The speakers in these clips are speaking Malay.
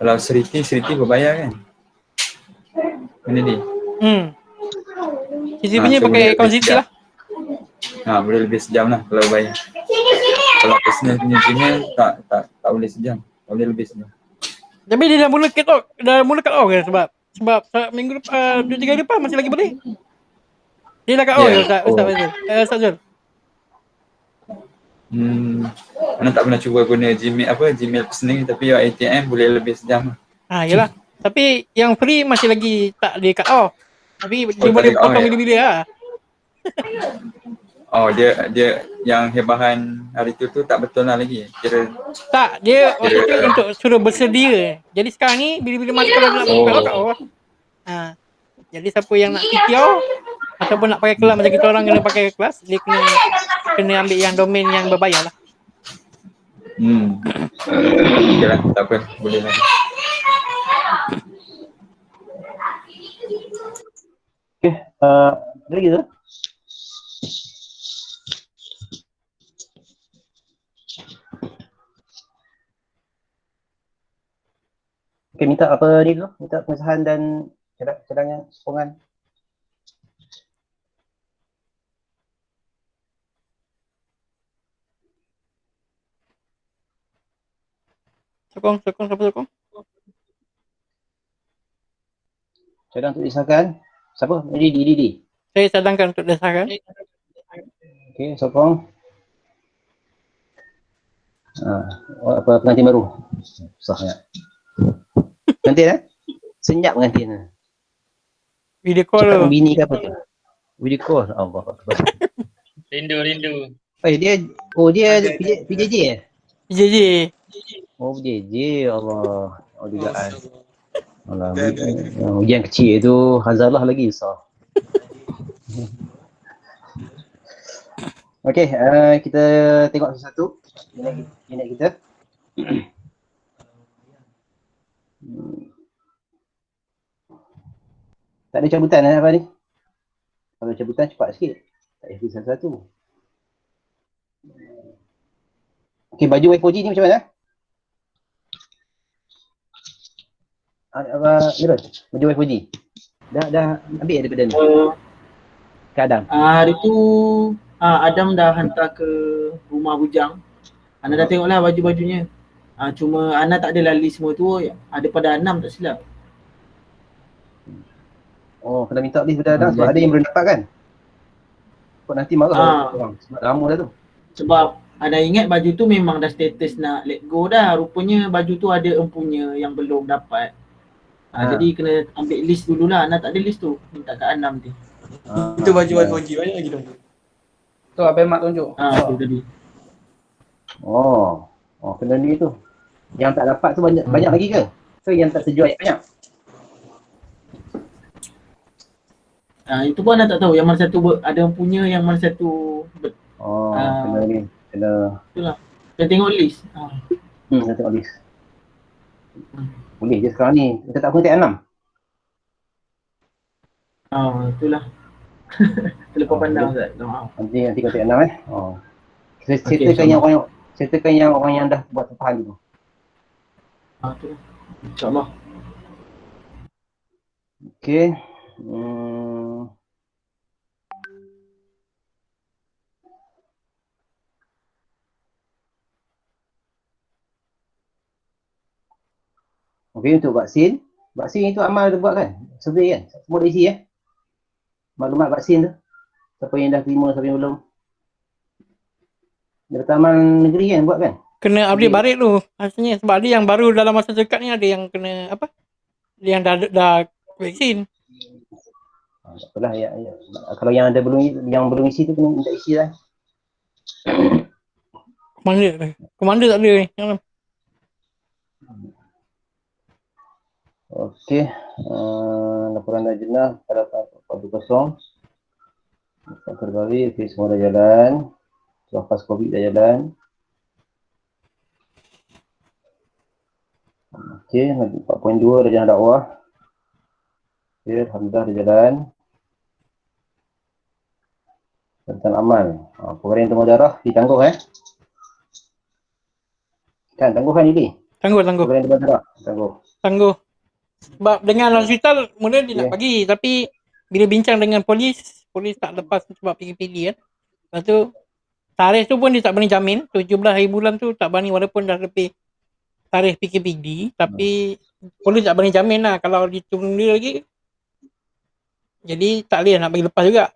Kalau Seriti berbayar kan? Benda ni. Siti punya so pakai akaun Siti lah. Boleh lebih sejam lah kalau bayar. Kalau personal punya Gmail tak boleh sejam. Tak boleh lebih sejam. Tapi dia dah mula cut off kan sebab minggu depan 2-3 hari depan masih lagi boleh. Dia dah cut off Ustaz Zul. Ana tak pernah cuba guna Gmail personal ni, tapi ATM boleh lebih sejam lah. Yalah. Tapi yang free masih lagi tak di cut off. Tapi dia boleh potong bila-bila lah. Dia yang hebahan hari tu tak betul lah lagi. Tak, dia waktu tu untuk suruh bersedia. Jadi sekarang ni bila-bila masa kalau nak buka cut off. Jadi siapa yang nak secure ataupun nak pakai kelas macam kita orang kena pakai kelas, dia kena ambil yang domain yang berbayar lah. Okay lah, tak apa, boleh lah. Okay, lagi tu? Okay, minta apa ni dulu? Minta pengesahan dan cadangan sokongan. Sokong, siapa sokong? Cadang untuk disahkan. Siapa? Didi. Saya cadangkan untuk disahkan. Okay, sokong. Apa pengantin baru? Susah sangat. Pengantin senyap pengantin. Video call cakap bini ke apa tu? Video call. Allah Akbar. Rindu. Dia PJJ ya? PJJ. Oh PJJ, Allah. Dugaan. Allah. Yang kecil tu Hazarlah lagi besar. Okey, kita tengok satu-satu minit kita. Tak ada cabutan apa ni? Kalau cabutan cepat sikit. Tak payah satu-satu. Okey, baju Y4G ni macam mana? Mirul, baju Y4G. Dah ambil daripada ni. Ke Adam. Hari tu Adam dah hantar ke rumah bujang. Ana dah tengoklah baju-bajunya. Cuma Ana tak ada lali semua tu, ada pada 6 tak silap. Oh, kena minta list pada Adam sebab ada yang belum dapat kan? Sebab nanti marah orang. Sebab lama dah tu. Sebab Ana ingat baju tu memang dah status nak let go dah. Rupanya baju tu ada empunya yang belum dapat. Jadi kena ambil list dululah. Ana tak ada list tu. Minta kat Anam tu. Itu baju Y4G banyak lagi dong. Tu Abang Mak tunjuk. Tu tadi. Oh, kena ni tu. Yang tak dapat tu banyak lagi ke? So yang tak terjual banyak? Itu pun Ana tak tahu yang mana satu ada empunya, yang mana satu kena ni. Kena. Itulah. Kena tengok list. Kena tengok list. Boleh je sekarang ni. Kita tak kontak 6. Itulah. Terlepas pandang Ustaz. Nanti kontak 6 Sertakan yang orang yang dah buat tertahan dulu. Itulah. InsyaAllah. Okey. Okey, untuk vaksin itu Amal dah buat kan? Survey kan? Semua dah isi maklumat vaksin tu. Siapa yang dah terima, siapa yang belum. Daripada Amal Negeri kan buat kan? Kena update balik tu maksudnya sebab ada yang baru dalam masa dekat ni, ada yang kena yang dah vaksin. Tak apalah ya. Kalau yang belum isi tu kena minta isi lah. Komander tak ada ni. Okey, laporan dah jenah pada 40. Terbaru, okey, semua dah jalan. Lepas COVID dah jalan. Okey, 4.2 dah jalan dakwah. Okey, alhamdulillah dah jalan. Tentang amal. Pemberian temu darah ditangguh kan tangguh kan ini? Tangguh. Program di bandar Tangguh. Sebab dengan hospital mula dia nak Yeah. bagi, tapi bila bincang dengan polis tak lepas sebab PKPD kan. Lepas tu tarikh tu pun dia tak berani jamin, 17 hari bulan tu tak berani walaupun dah lebih tarikh PKPD, tapi polis tak berani jamin lah kalau ditunda lagi. Jadi tak boleh nak bagi lepas juga.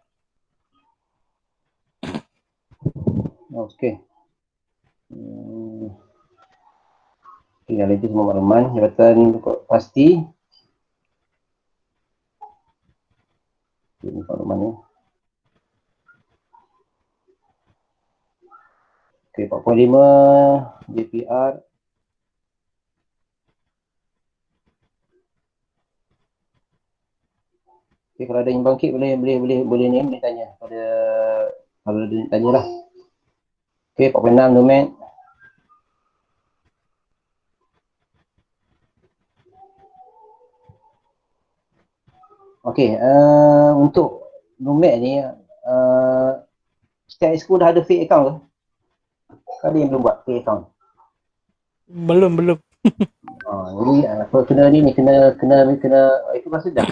Okey. Hmm. Tinggal itu semua makluman jabatan pasti. Ini maklumannya. Okey, 45 JPR. Okey, kalau ada yang bangkit boleh ni boleh tanya pada kalau ada tanyalah. Okey, 46 domain. Okey, untuk domain ni setiap exco dah ada fake account ke? Ada yang belum buat fake account? Belum. Jadi apa kena itu masa dah.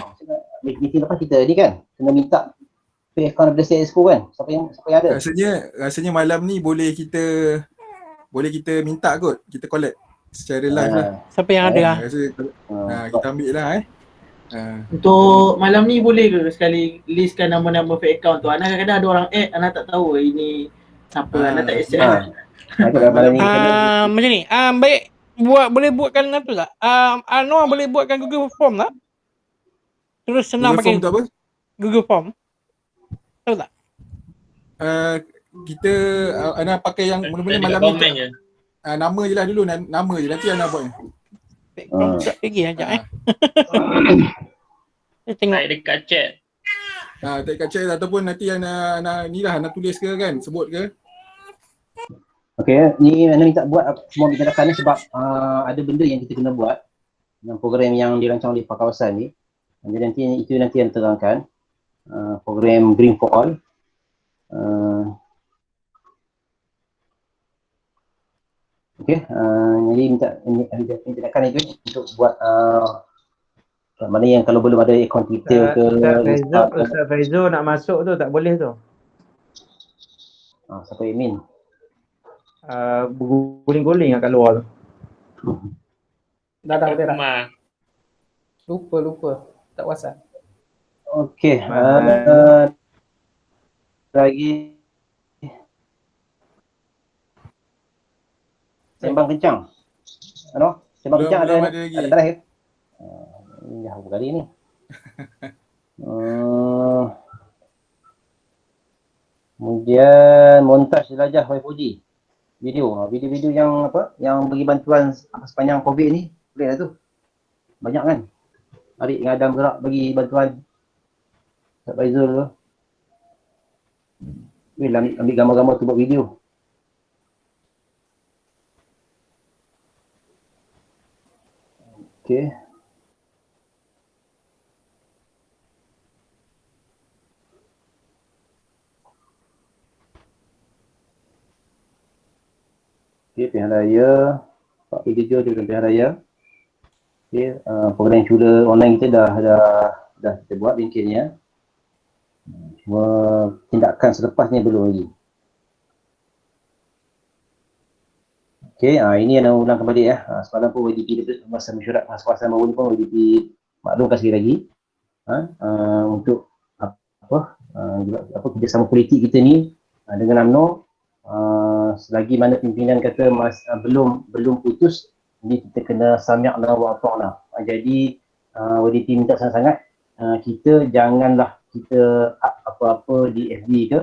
Meeting lepas kita ni kan kena minta fake account daripada setiap exco kan? Siapa yang ada? Rasanya malam ni boleh kita minta kot, kita collect secara live lah. Siapa yang ada lah. Rasa kita ambil lah Untuk malam ni boleh ke sekali listkan nama-nama fake account tu? Ana kadang-kadang ada orang add, Ana tak tahu ini siapa, Ana tak accept. Malam ni Macam ni. Baik, boleh buatkan tu tak? Anwar boleh buatkan Google Form tak? Terus senang Google pakai Form tu apa? Google Form. Tahu tak? Kita Ana pakai yang mula-mula malam komen ni je. nama je lah dulu, nama je nanti Ana buat. Fake Form sekejap lagi sekejap Saya tengok. Naik dekat chat. Tak kat chat ataupun nanti Ana tulis ke kan, sebut ke. Okey, ni Ana minta buat semua tindakan ni sebab ada benda yang kita kena buat dalam program yang dirancang oleh Pak Kawasan ni. Jadi nanti yang terangkan program Green for All. Okey, jadi minta tindakan itu untuk buat mana yang kalau belum ada akaun Twitter ke Ustaz Faizul nak masuk tu tak boleh tu. siapa admin? Guling-guling kat luar tu. Dah beres. Ma. Lupa. Tak WhatsApp. Okey, lagi sembang kencang. Sembang kencang ada lagi. ada terakhir. Ini dah berapa kali ni? Kemudian montaj jelajah Y4G. Video-video yang yang bagi bantuan sepanjang COVID ni. Boleh lah tu. Banyak kan? Arik dengan Adam gerak bagi bantuan Faizul tu. Ambil gambar-gambar tu buat video. Okey. Okey, pilihan raya. Pak P7 di pilihan raya. Okey, program Cula online kita dah kita buat bingkirnya. Cuma tindakan selepasnya belum lagi. Okey, ini yang ulang kembali ya. Semalam pun YDP masa mesyuarat kawasan baru ni pun YDP maklumkan sekali lagi. Untuk kerjasama politik kita ni dengan UMNO, selagi mana pimpinan kata belum putus, jadi kita kena sami'na wa ata'na. Jadi YDP minta sangat-sangat kita janganlah kita apa-apa di FB ke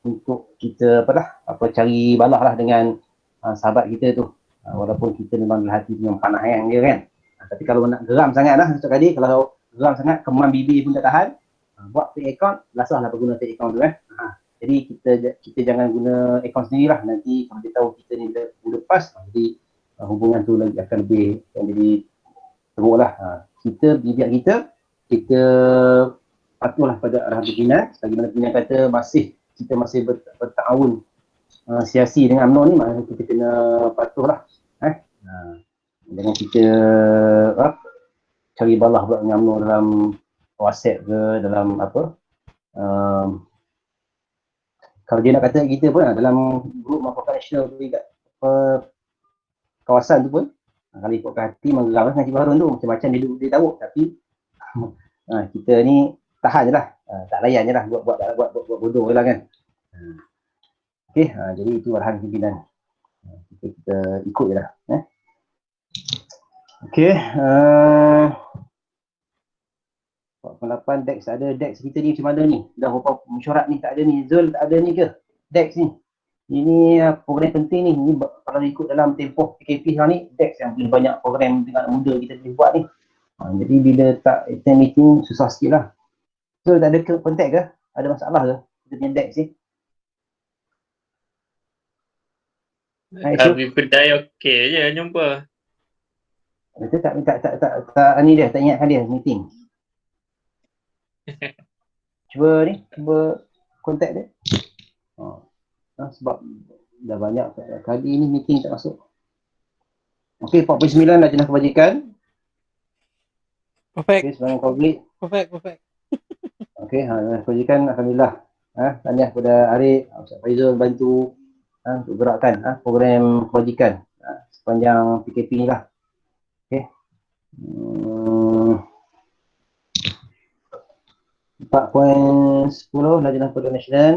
untuk kita cari balah lah dengan sahabat kita tu, walaupun kita memang hati dengan panah yang dia kan. Tapi kalau nak geram sangat lah Ustaz Kadir, kalau geram sangat kemam bibir pun tak tahan, buat fake account, lasahlah guna fake account tu kan. Jadi kita jangan guna account sendirilah, nanti kalau dia tahu kita ni dah lepas, jadi hubungan tu lagi akan lebih jadi teruk lah. Biar kita patuhlah pada arahan pimpinan, bagaimana pimpinan kata kita masih bertahun siasi dengan UMNO ni, maknanya kita kena patuhlah. Dengan kita cari balah pula dengan UMNO dalam WhatsApp ke, dalam apa, kalau dia nak kata kita pun dalam grup Masyarakat Nasional dekat kawasan tu pun, kalau ikutkan hati menggeram dengan Cik Harun tu, macam-macam dia tahu, tapi kita ni tahan je lah, tak layan je lah, buat bodoh je lah kan. Okey, jadi itu arahan pimpinan, kita ikut je lah. Okey, 48 Dex ada. Dex kita ni macam mana ni? Dah berapa mesyuarat ni tak ada ni? Zul tak ada ni ke? Dex ni. Ini program penting ni. Ini kalau ikut dalam tempoh PKP sekarang ni, Dex yang paling banyak program dengan muda kita boleh buat ni. Jadi bila tak attend meeting, susah sikit lah. Zul tak ada kontak ke? Ada masalah ke? Kita punya Dex ni? Habis kedai okey je jumpa. Kita tak ni dia, tak ingatkan dia meeting. Cuba kontak dia. Sebab dah banyak kali ni meeting tak masuk. Okey, 49 Lajnah Kebajikan. Perfect. Okey, sebarang konflik. Perfect. Okey, Lajnah Kebajikan alhamdulillah. Tahniah kepada Arif, Ustaz Faizul bantu untuk gerakkan program kebajikan sepanjang PKP ni lah. Okey. 4.10 Lajnah Perdagangan Nasional.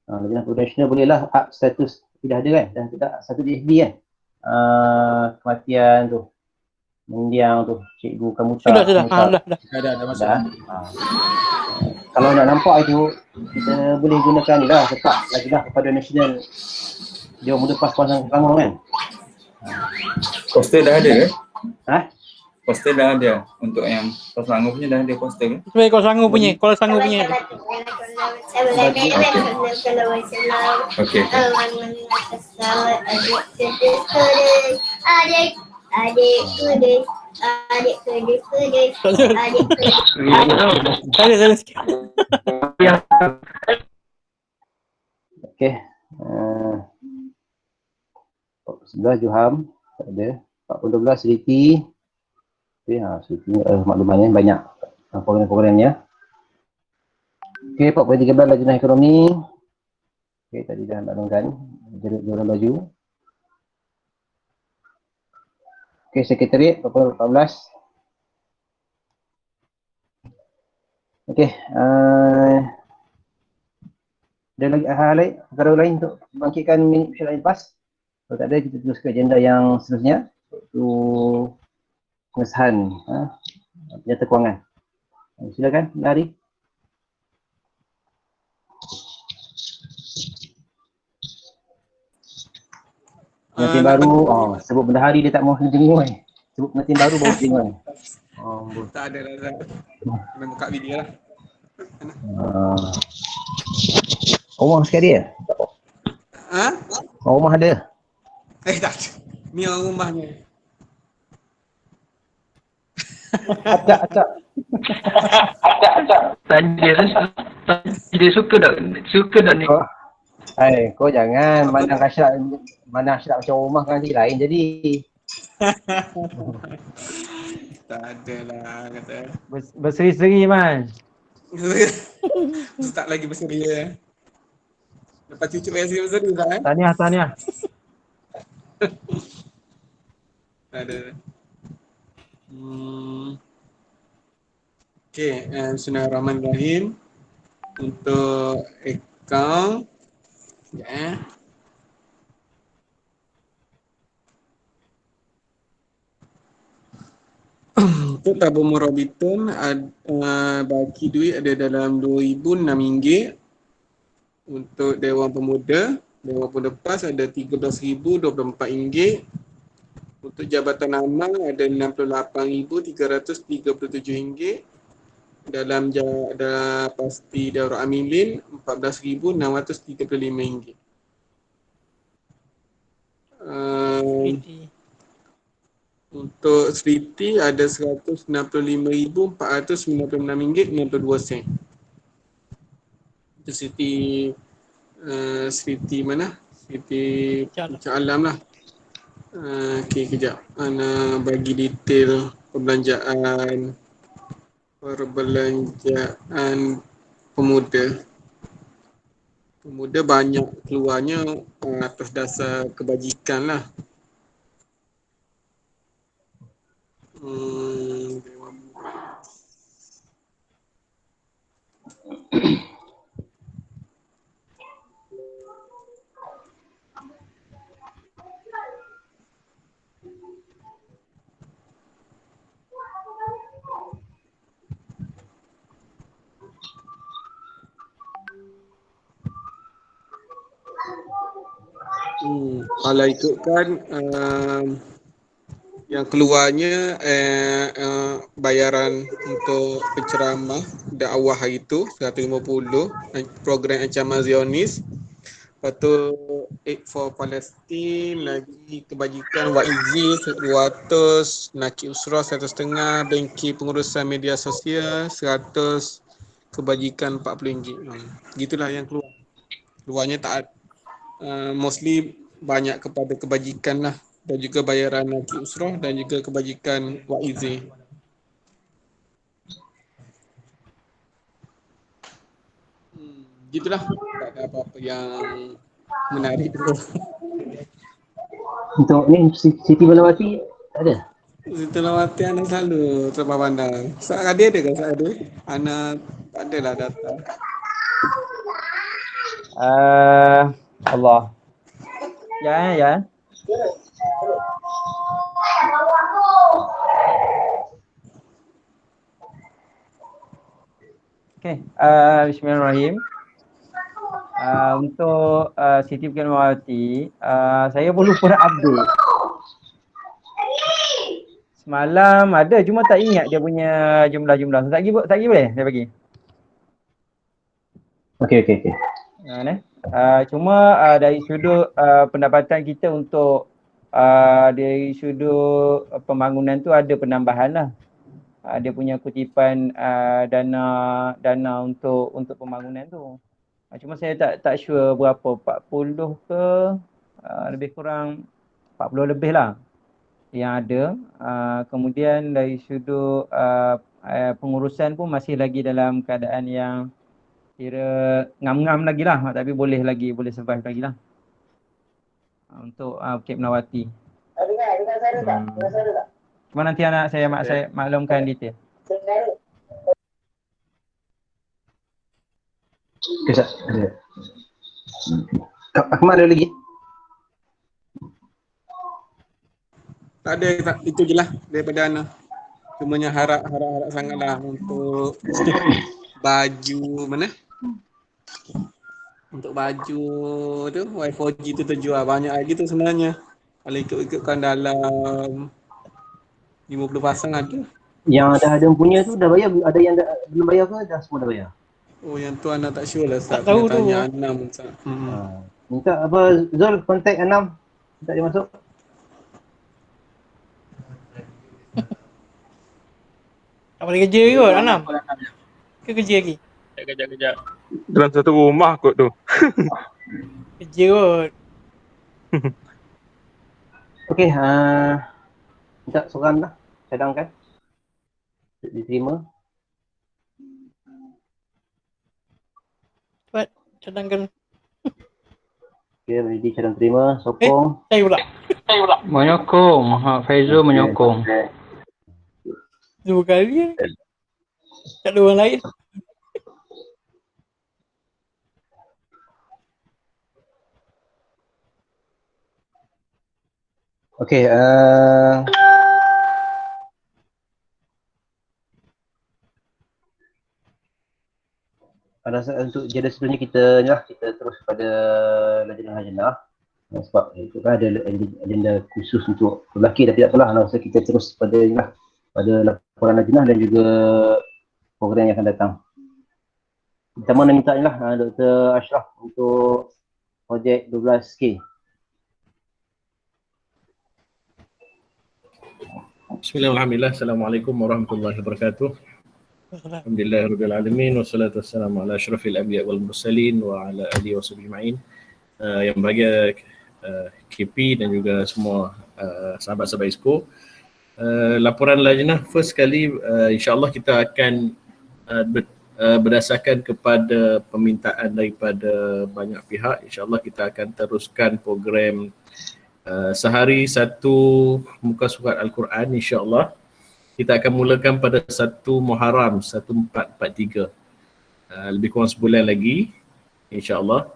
Lajnah Perdagangan Nasional bolehlah up status, tidak ada kan, dan tidak satu di FB kan. Kematian tu, mendiang tu, Cikgu Kamuta. Sudah. Dah masuk. Kalau nak nampak itu, kita boleh gunakan ni lah, tetap Lajnah Perdagangan Nasional. Dia muda pas-pasan Selangor kan. Poster dah ada ke? Ha? Poster dah ada untuk yang Selangor punya, dah ada poster ke? Sebagai Kuala Selangor punya ada. Okey. Ada sikit. Okey. 11 Joham tak ada. 4.12 Seliti. Okey, Seliti maklumannya banyak program-programnya. Okey, 4.13 Lajnah Ekonomi. Okey, tadi dah maklumkan jualan baju. Okey, Sekretariat 4.14. Okey, ada lagi hal lain, perkara lain untuk bangkitkan minit mesyuarat lepas? Kalau tak ada, kita terus ke agenda yang seterusnya, iaitu pengesahan Nyata Kewangan. Silakan, Lari. Pengantin baru, sebut bendahari dia tak mahu dengar. Sebut pengantin baru baru dengar. Tak ada lah. Kena buka video lah. Rumah sekali dia? Rumah ada? Tak. Ni orang rumahnya. Acak. Dia suka tak ni? Kau jangan mana Ashraf macam rumah kan nanti lain jadi. Tak ada lah kata. Berseri-seri Man. Tak lagi berseria. Lepas cucuk rasa berseria tak Tahniah. Tak ada. Okay, Bismillahirrahmanirrahim. Untuk akaun sekejap untuk tabung murabitun baki duit ada dalam RM2,006. Untuk Dewan Pemuda PAS ada RM13,024. Untuk Jabatan Amal ada RM68,337. Dalam pasti Daurah Amilin RM14,635. Untuk Seriti ada RM165,496.92. Itu Seriti mana? Seriti Puncak Alam lah. Okey, kejap. Ana bagi detail perbelanjaan pemuda. Pemuda banyak keluarnya atas dasar kebajikan lah. Dewan. Kalau ikutkan yang keluarnya bayaran untuk penceramah dakwah hari tu 150, program ancaman Zionis. Lepas tu Aid for Palestine, lagi kebajikan YZ 200, Nakib Usrah 150, Bengki Pengurusan Media Sosial 100, kebajikan RM40. Gitulah yang keluar. Keluarnya tak mostly banyak kepada kebajikan lah, dan juga bayaran Nakib Usrah dan juga kebajikan YZ. Gitulah, tak ada apa-apa yang menarik dulu. Untuk ni Siti Balawati tak ada? Siti Balawati anak selalu terlepas pandang. Dia ada ke saya ada? Anak tak adalah data. Allah. Ya. Okay, bismillahirrahmanirrahim. Untuk Siti Balawati, saya pun lupa nak update. Semalam ada, cuma tak ingat dia punya jumlah-jumlah. Tak pergi boleh saya bagi? Okey. Cuma dari sudut pendapatan kita untuk dari sudut pembangunan tu ada penambahan lah. Dia punya kutipan dana untuk pembangunan tu. Cuma saya tak sure berapa, 40 ke lebih kurang 40 lebih lah yang ada. Kemudian dari sudut pengurusan pun masih lagi dalam keadaan yang kira ngam-ngam lagi lah, tapi boleh survive lagi lah untuk Bukit Melawati. Dengar saya tak? Cuma nanti anak saya maklumkan detail. Kejap. Ahmad ada lagi? Tak ada, itu je lah daripada Ana. Cumanya harap sangatlah untuk baju mana? Untuk baju tu Y4G tu terjual banyak lagi tu sebenarnya. Kalau ikut-ikutkan dalam 50 pasang ada. Yang ada punya tu dah bayar, ada yang belum bayar ke dah semua dah bayar? Oh, yang tu Ana tak sure lah, Tak tahu tu. tanya Anam. Minta apa Zul kontak Anam, minta dia masuk. Tak boleh kerja kot Anam. Ke kerja lagi? Kejap. Dalam satu rumah kot tu. Kerja kot. Okey, minta seorang lah, cadangkan. Diterima. Cepat, cadangkan. Okey, ready cadang terima, sokong. Saya pula. Menyokong. Faizul menyokong. 2 kali tak ada orang lain. Okey, untuk jeda sebelumnya kita terus pada lajnah. Sebab itu kan ada agenda khusus untuk lelaki, tapi tak apalah, rasa kita terus pada laporan lajnah dan juga program yang akan datang. Pertama nak minta Dr. Ashraf untuk projek 12K. Bismillahirrahmanirrahim. Assalamualaikum warahmatullahi wabarakatuh. Alhamdulillahirabbil alamin wassalatu wassalamu ala asyrafil anbiya wal mursalin wa ala alihi washabbihi ajmain. Yang bahagia KP dan juga semua sahabat-sahabat ISKO. Laporan lajnah first kali insyaAllah kita akan berdasarkan kepada permintaan daripada banyak pihak, insyaAllah kita akan teruskan program sehari satu muka surat Al-Quran insyaAllah. Kita akan mulakan pada 1 Muharram 1443, lebih kurang sebulan lagi insyaAllah.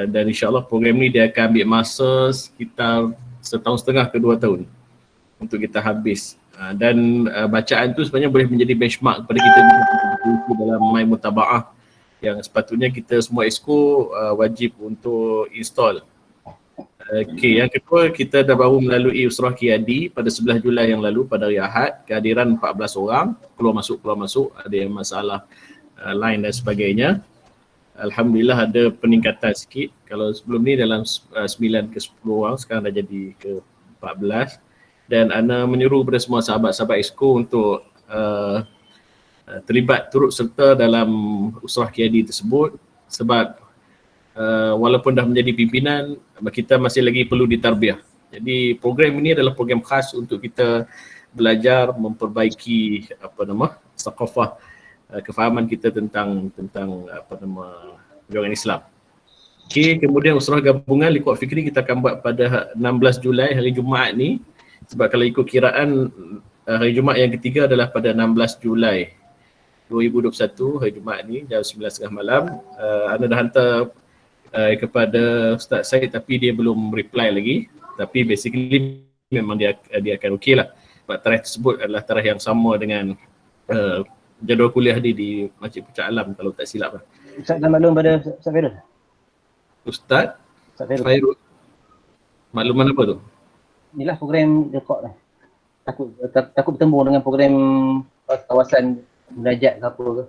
Dan insyaAllah program ni dia akan ambil masa sekitar 1.5 ke 2 tahun untuk kita habis. Dan bacaan tu sebenarnya boleh menjadi benchmark kepada kita dalam My Mutaba'ah yang sepatutnya kita semua ISKO wajib untuk install. Okey, yang kedua, kita dah baru melalui Usrah Qiyadi pada 11 Julai yang lalu pada hari Ahad, kehadiran 14 orang, keluar masuk, ada yang masalah line dan sebagainya. Alhamdulillah ada peningkatan sikit. Kalau sebelum ni dalam 9 ke 10 orang, sekarang dah jadi ke 14. Dan Ana menyuruh kepada semua sahabat-sahabat ISKO untuk terlibat turut serta dalam Usrah Qiyadi tersebut, sebab walaupun dah menjadi pimpinan, kita masih lagi perlu ditarbiah. Jadi program ini adalah program khas untuk kita belajar memperbaiki thaqafah, kefahaman kita tentang perjuangan Islam. Okey, kemudian Usrah Gabungan Liquid Fikri kita akan buat pada 16 Julai hari Jumaat ni. Sebab kalau ikut kiraan hari Jumaat yang ketiga adalah pada 16 Julai 2021, hari Jumaat ni jam 9.30 malam. Ana dah hantar kepada Ustaz Syed tapi dia belum reply lagi. Tapi basically memang dia akan okey lah. Sebab tarikh tersebut adalah tarikh yang sama dengan jadual kuliah dia di Masjid Puncak Alam kalau tak silap lah. Ustaz dah maklum pada Ustaz Fairul? Ustaz Fairul. Makluman apa tu? Inilah program rekod lah. Takut bertemu dengan program kawasan munajat ke apa ke?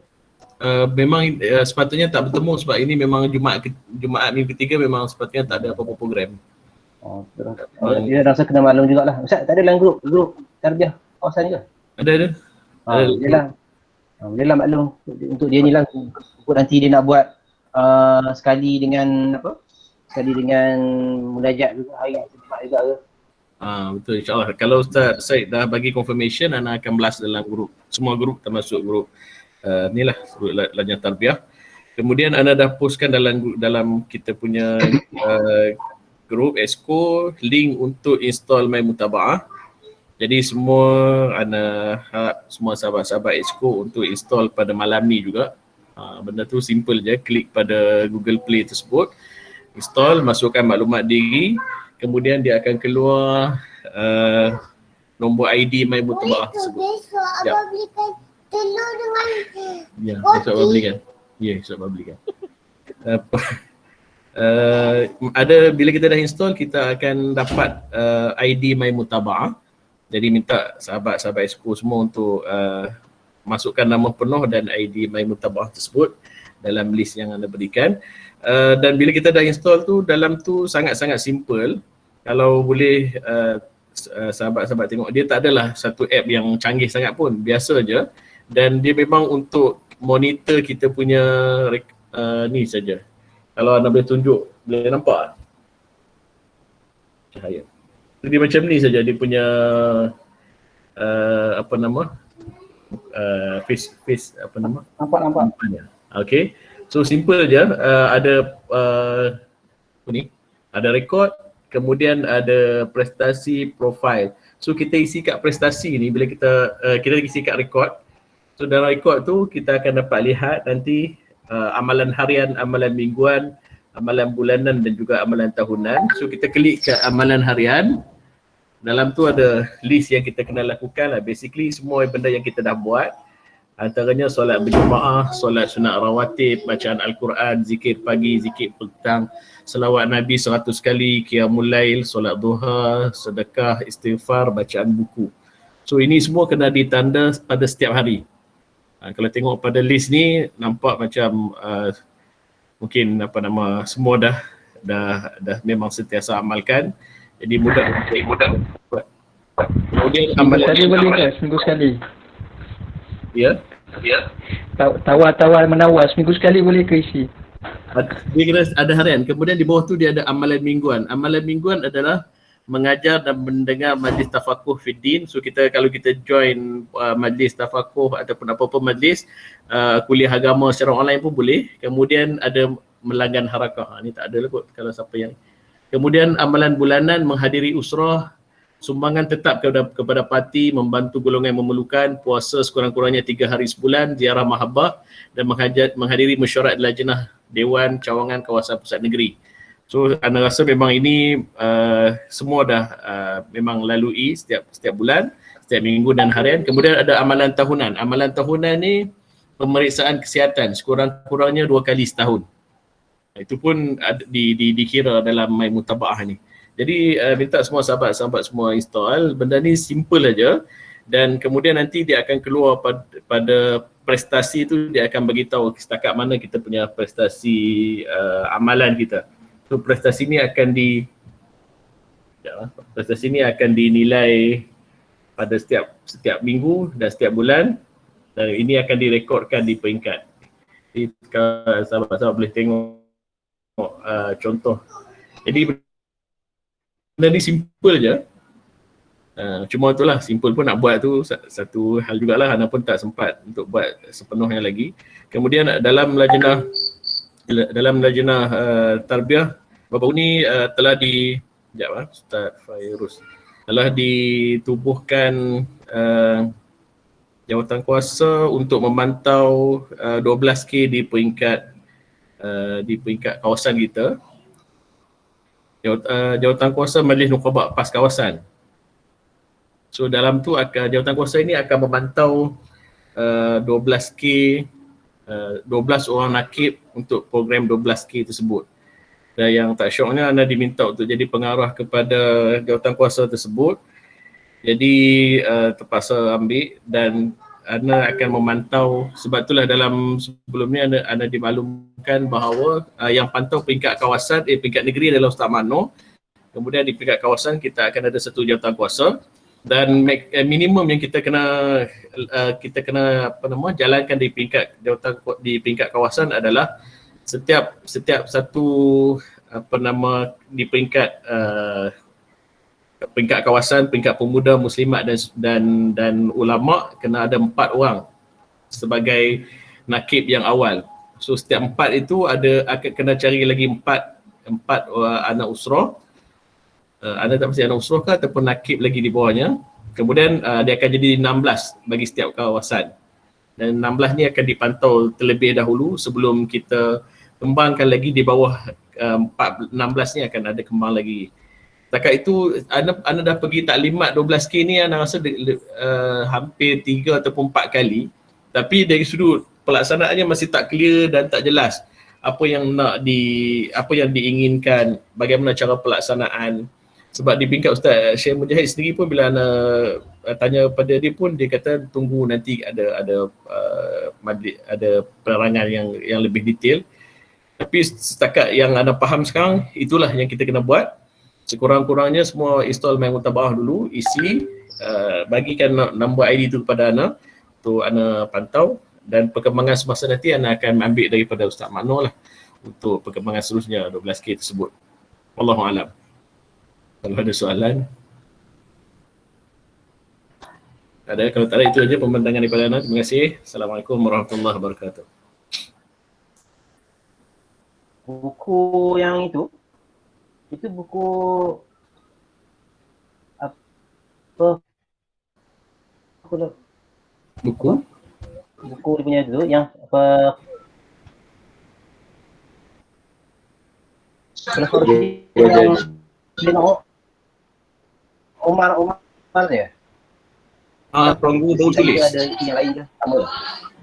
Memang sepatutnya tak bertemu sebab ini memang Jumaat minggu ketiga memang sepatutnya tak ada apa-apa program. Dia rasa kena maklum jugalah. Ustaz tak ada dalam grup tarbiah kawasan ke? Ada. Boleh lah maklum untuk dia ni lah. Nanti dia nak buat sekali dengan munajat juga hari Jumaat juga ke? Betul, insyaAllah. Kalau Ustaz Syed dah bagi confirmation, Ana akan blast dalam grup. Semua grup termasuk grup inilah, grup lajnah tarbiyah. Kemudian Ana dah postkan dalam kita punya grup ISKO link untuk install My Mutaba'ah. Jadi semua Ana harap semua sahabat-sahabat ISKO untuk install pada malam ni juga. Benda tu simple je, klik pada Google Play tersebut, install, masukkan maklumat diri, kemudian dia akan keluar nombor ID My Mutaba'ah tersebut. Besok belikan telur dengan besok belikan. Besok belikan. Ada bila kita dah install, kita akan dapat ID My Mutaba'ah. Jadi minta sahabat-sahabat ISKO semua untuk masukkan nama penuh dan ID My Mutaba'ah tersebut dalam list yang anda berikan. Dan bila kita dah install tu, dalam tu sangat-sangat simple. Kalau boleh sahabat-sahabat tengok, dia tak adalah satu app yang canggih sangat pun, biasa je. Dan dia memang untuk monitor kita punya ni saja. Kalau anda boleh tunjuk, boleh nampak cahaya. Dia macam ni saja dia punya face nampak. Okay, so simple je. Ada ada rekod, kemudian ada prestasi, profile. So kita isi kat prestasi ni bila kita isi kat rekod. So dalam rekod tu kita akan dapat lihat nanti amalan harian, amalan mingguan, amalan bulanan dan juga amalan tahunan. So kita klik ke amalan harian. Dalam tu ada list yang kita kena lakukan lah. Basically semua benda yang kita dah buat. Antaranya solat berjemaah, solat sunat rawatib, bacaan Al-Quran, zikir pagi, zikir petang, selawat Nabi 100 kali, qiyamul lail, solat duha, sedekah, istighfar, bacaan buku. So ini semua kena ditanda pada setiap hari. Kalau tengok pada list ni nampak macam mungkin semua dah memang sentiasa amalkan. Jadi mudah. Kemudian amalan tadi boleh ke seminggu sekali? Ya. Tawar-tawar menawar seminggu sekali boleh ke isi? Dia kena ada harian. Kemudian di bawah tu dia ada amalan mingguan. Amalan mingguan adalah mengajar dan mendengar majlis tafakuh fiddin. So kita kalau kita join majlis tafakuh ataupun apa-apa majlis kuliah agama secara online pun boleh. Kemudian ada melanggan harakah. Ni tak ada lah kot kalau siapa yang. Kemudian amalan bulanan menghadiri usrah, sumbangan tetap kepada parti, membantu golongan yang memerlukan, puasa sekurang-kurangnya 3 hari sebulan, ziarah mahabbah dan menghadiri mesyuarat lajnah Dewan Cawangan Kawasan Pusat Negeri. So anda rasa memang ini semua dah memang lalui setiap bulan, setiap minggu dan harian. Kemudian ada amalan tahunan. Amalan tahunan ni pemeriksaan kesihatan sekurang-kurangnya 2 kali setahun. Itu pun dikira dalam My Mutabaah ni. Jadi minta semua sahabat-sahabat semua install. Benda ni simple aja dan kemudian nanti dia akan keluar pada prestasi tu, dia akan beritahu setakat mana kita punya prestasi amalan kita. So prestasi ni akan dinilai pada setiap minggu dan setiap bulan dan ini akan direkodkan di peringkat. Jadi kalau sahabat-sahabat boleh tengok contoh. Jadi benda ni simple je. Cuma itulah simple pun nak buat tu satu hal jugalah, Ana pun tak sempat untuk buat sepenuhnya lagi. Kemudian dalam lajnah tarbiyah baru ni telah Ustaz Fairuz telah ditubuhkan jawatan kuasa untuk memantau 12K di peringkat kawasan kita. Jawatan kuasa Majlis Nuqaba PAS kawasan. So dalam tu jawatan kuasa ini akan memantau 12K 12 orang nakib untuk program 12K tersebut. Dan yang tak syoknya anda diminta untuk jadi pengarah kepada jawatan kuasa tersebut. Jadi terpaksa ambil dan anda akan memantau, sebab itulah dalam sebelum ni anda dimaklumkan bahawa yang pantau peringkat kawasan, peringkat negeri adalah Ustaz Mano. Kemudian di peringkat kawasan kita akan ada satu jawatan kuasa dan minimum yang kita kena jalankan di peringkat kawasan adalah setiap satu di peringkat kawasan, peringkat pemuda, muslimat dan ulama kena ada 4 orang sebagai nakib yang awal. So setiap 4 itu akan kena cari lagi 4 anak usrah. Anda tak mesti anak usrah ke ataupun nakib lagi di bawahnya. Kemudian dia akan jadi 16 bagi setiap kawasan. Dan 16 ni akan dipantau terlebih dahulu sebelum kita kembangkan lagi di bawah 16 ni akan ada kembang lagi. Setakat itu anda dah pergi taklimat 12K ni anda rasa hampir 3 ataupun 4 kali. Tapi dari sudut pelaksanaannya masih tak clear dan tak jelas apa yang diinginkan, bagaimana cara pelaksanaan. Sebab di peringkat Ustaz Syekh Mujahid sendiri pun bila anda tanya pada dia pun dia kata tunggu nanti ada penerangan yang lebih detail. Tapi setakat yang anda faham sekarang itulah yang kita kena buat. Sekurang-kurangnya semua install My Mutabaah dulu, isi, bagikan nombor ID tu kepada Ana untuk Ana pantau dan perkembangan semasa nanti Ana akan ambil daripada Ustaz Mano lah untuk perkembangan seterusnya 12K tersebut. Wallahualam. Kalau ada soalan. Kalau tak ada itu aja pembentangan daripada Ana. Terima kasih. Assalamualaikum warahmatullahi wabarakatuh. Buku yang itu buku apa? Buku dia punya itu yang apa? Omar ya? Perunggu baru tulis. Ada yang lain ke? Sama.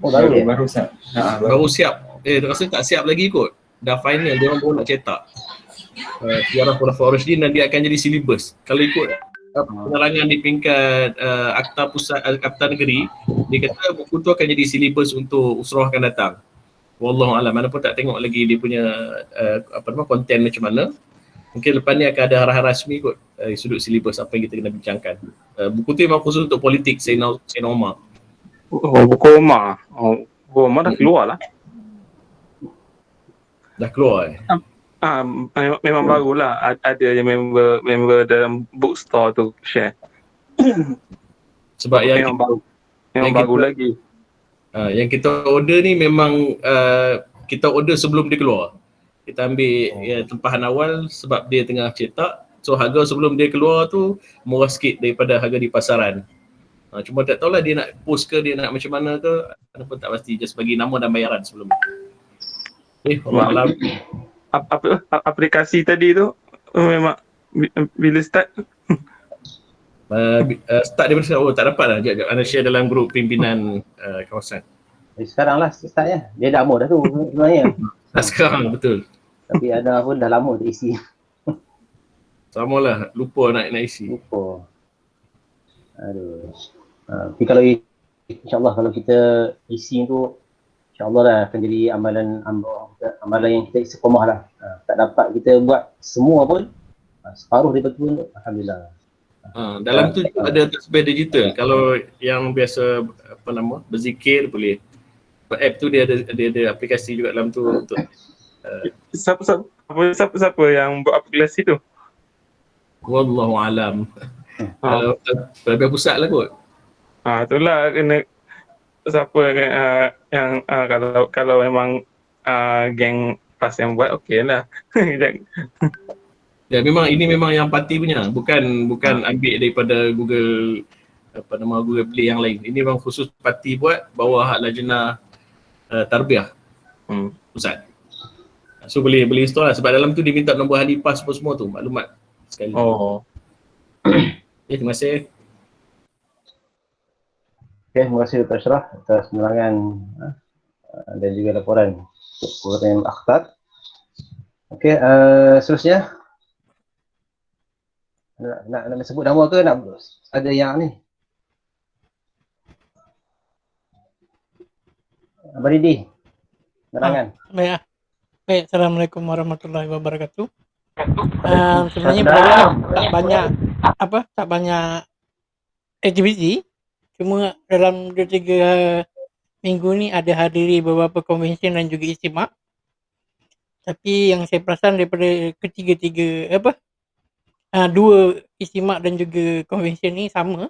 Oh baru siap. Baru siap. Rasa tak siap lagi kot. Dah final, dia orang baru nak cetak. Sejarah Khulafaur Rasyidin dan dia akan jadi silibus. Kalau ikut penerangan di peringkat Akta Pusat, Akta Negeri, dia kata buku tu akan jadi silibus untuk usrah akan datang. Wallahualam, mana pun tak tengok lagi dia punya konten macam mana. Mungkin lepas ni akan ada arahan rasmi kot dari sudut silibus apa yang kita kena bincangkan. Buku tu memang khusus untuk politik, Sayyidina Umar. Buku Umar. Buku Umar dah keluar lah. Dah keluar Memang barulah ada yang member dalam bookstore tu share. Sebab yang memang baru. Memang yang baru kita- lagi. Yang kita order ni memang kita order sebelum dia keluar. Kita ambil tempahan awal sebab dia tengah cetak. So harga sebelum dia keluar tu murah sikit daripada harga di pasaran. Cuma tak tahulah dia nak post ke, dia nak macam mana ke, ada pun tak pasti. Just bagi nama dan bayaran sebelum ni. Allah Alam. Apa aplikasi tadi tu memang bila start Start daripada sekarang. Tak dapat lah. Sekejap, anda share dalam grup pimpinan kawasan. Sekarang lah startnya. Dia dah lama dah tu sebenarnya. Sekarang betul. Tapi ada pun dah lama tak isi. Sama lah, lupa nak isi. Lupa. Aduh. Tapi kalau insyaAllah kalau kita isi tu, insyaAllah lah akan jadi amalan yang kita istiqomah lah. Tak dapat kita buat semua pun, separuh daripada tu pun, Alhamdulillah. Dalam tu juga ada tasbih digital. Kalau yang biasa berzikir boleh. App tu dia ada aplikasi juga dalam tu untuk siapa yang buat aplikasi tu? Wallahu alam. Pelabuhan pusat lah kot. Itulah kena siapa yang kalau memang geng PAS yang buat okeylah. Ya memang ini memang yang parti punya, bukan ambil daripada Google Google Play yang lain. Ini memang khusus parti buat bawah hak lajnah tarbiyah pusat. So boleh install lah sebab dalam tu dia minta nombor ahli PAS semua tu, maklumat sekali. Terima kasih. Terima kasih Dr. Ashraf atas penerangan dan juga laporan pertanyaan akhtar. Seterusnya nak sebut nama ke nak ada yang ni? Abang Didi, penerangan. Baik, Assalamualaikum warahmatullahi wabarakatuh. Sebenarnya program tak banyak aktiviti. Cuma dalam 2-3 minggu ni ada hadiri beberapa konvensyen dan juga istimak. Tapi yang saya perasan daripada dua istimak dan juga konvensyen ni sama.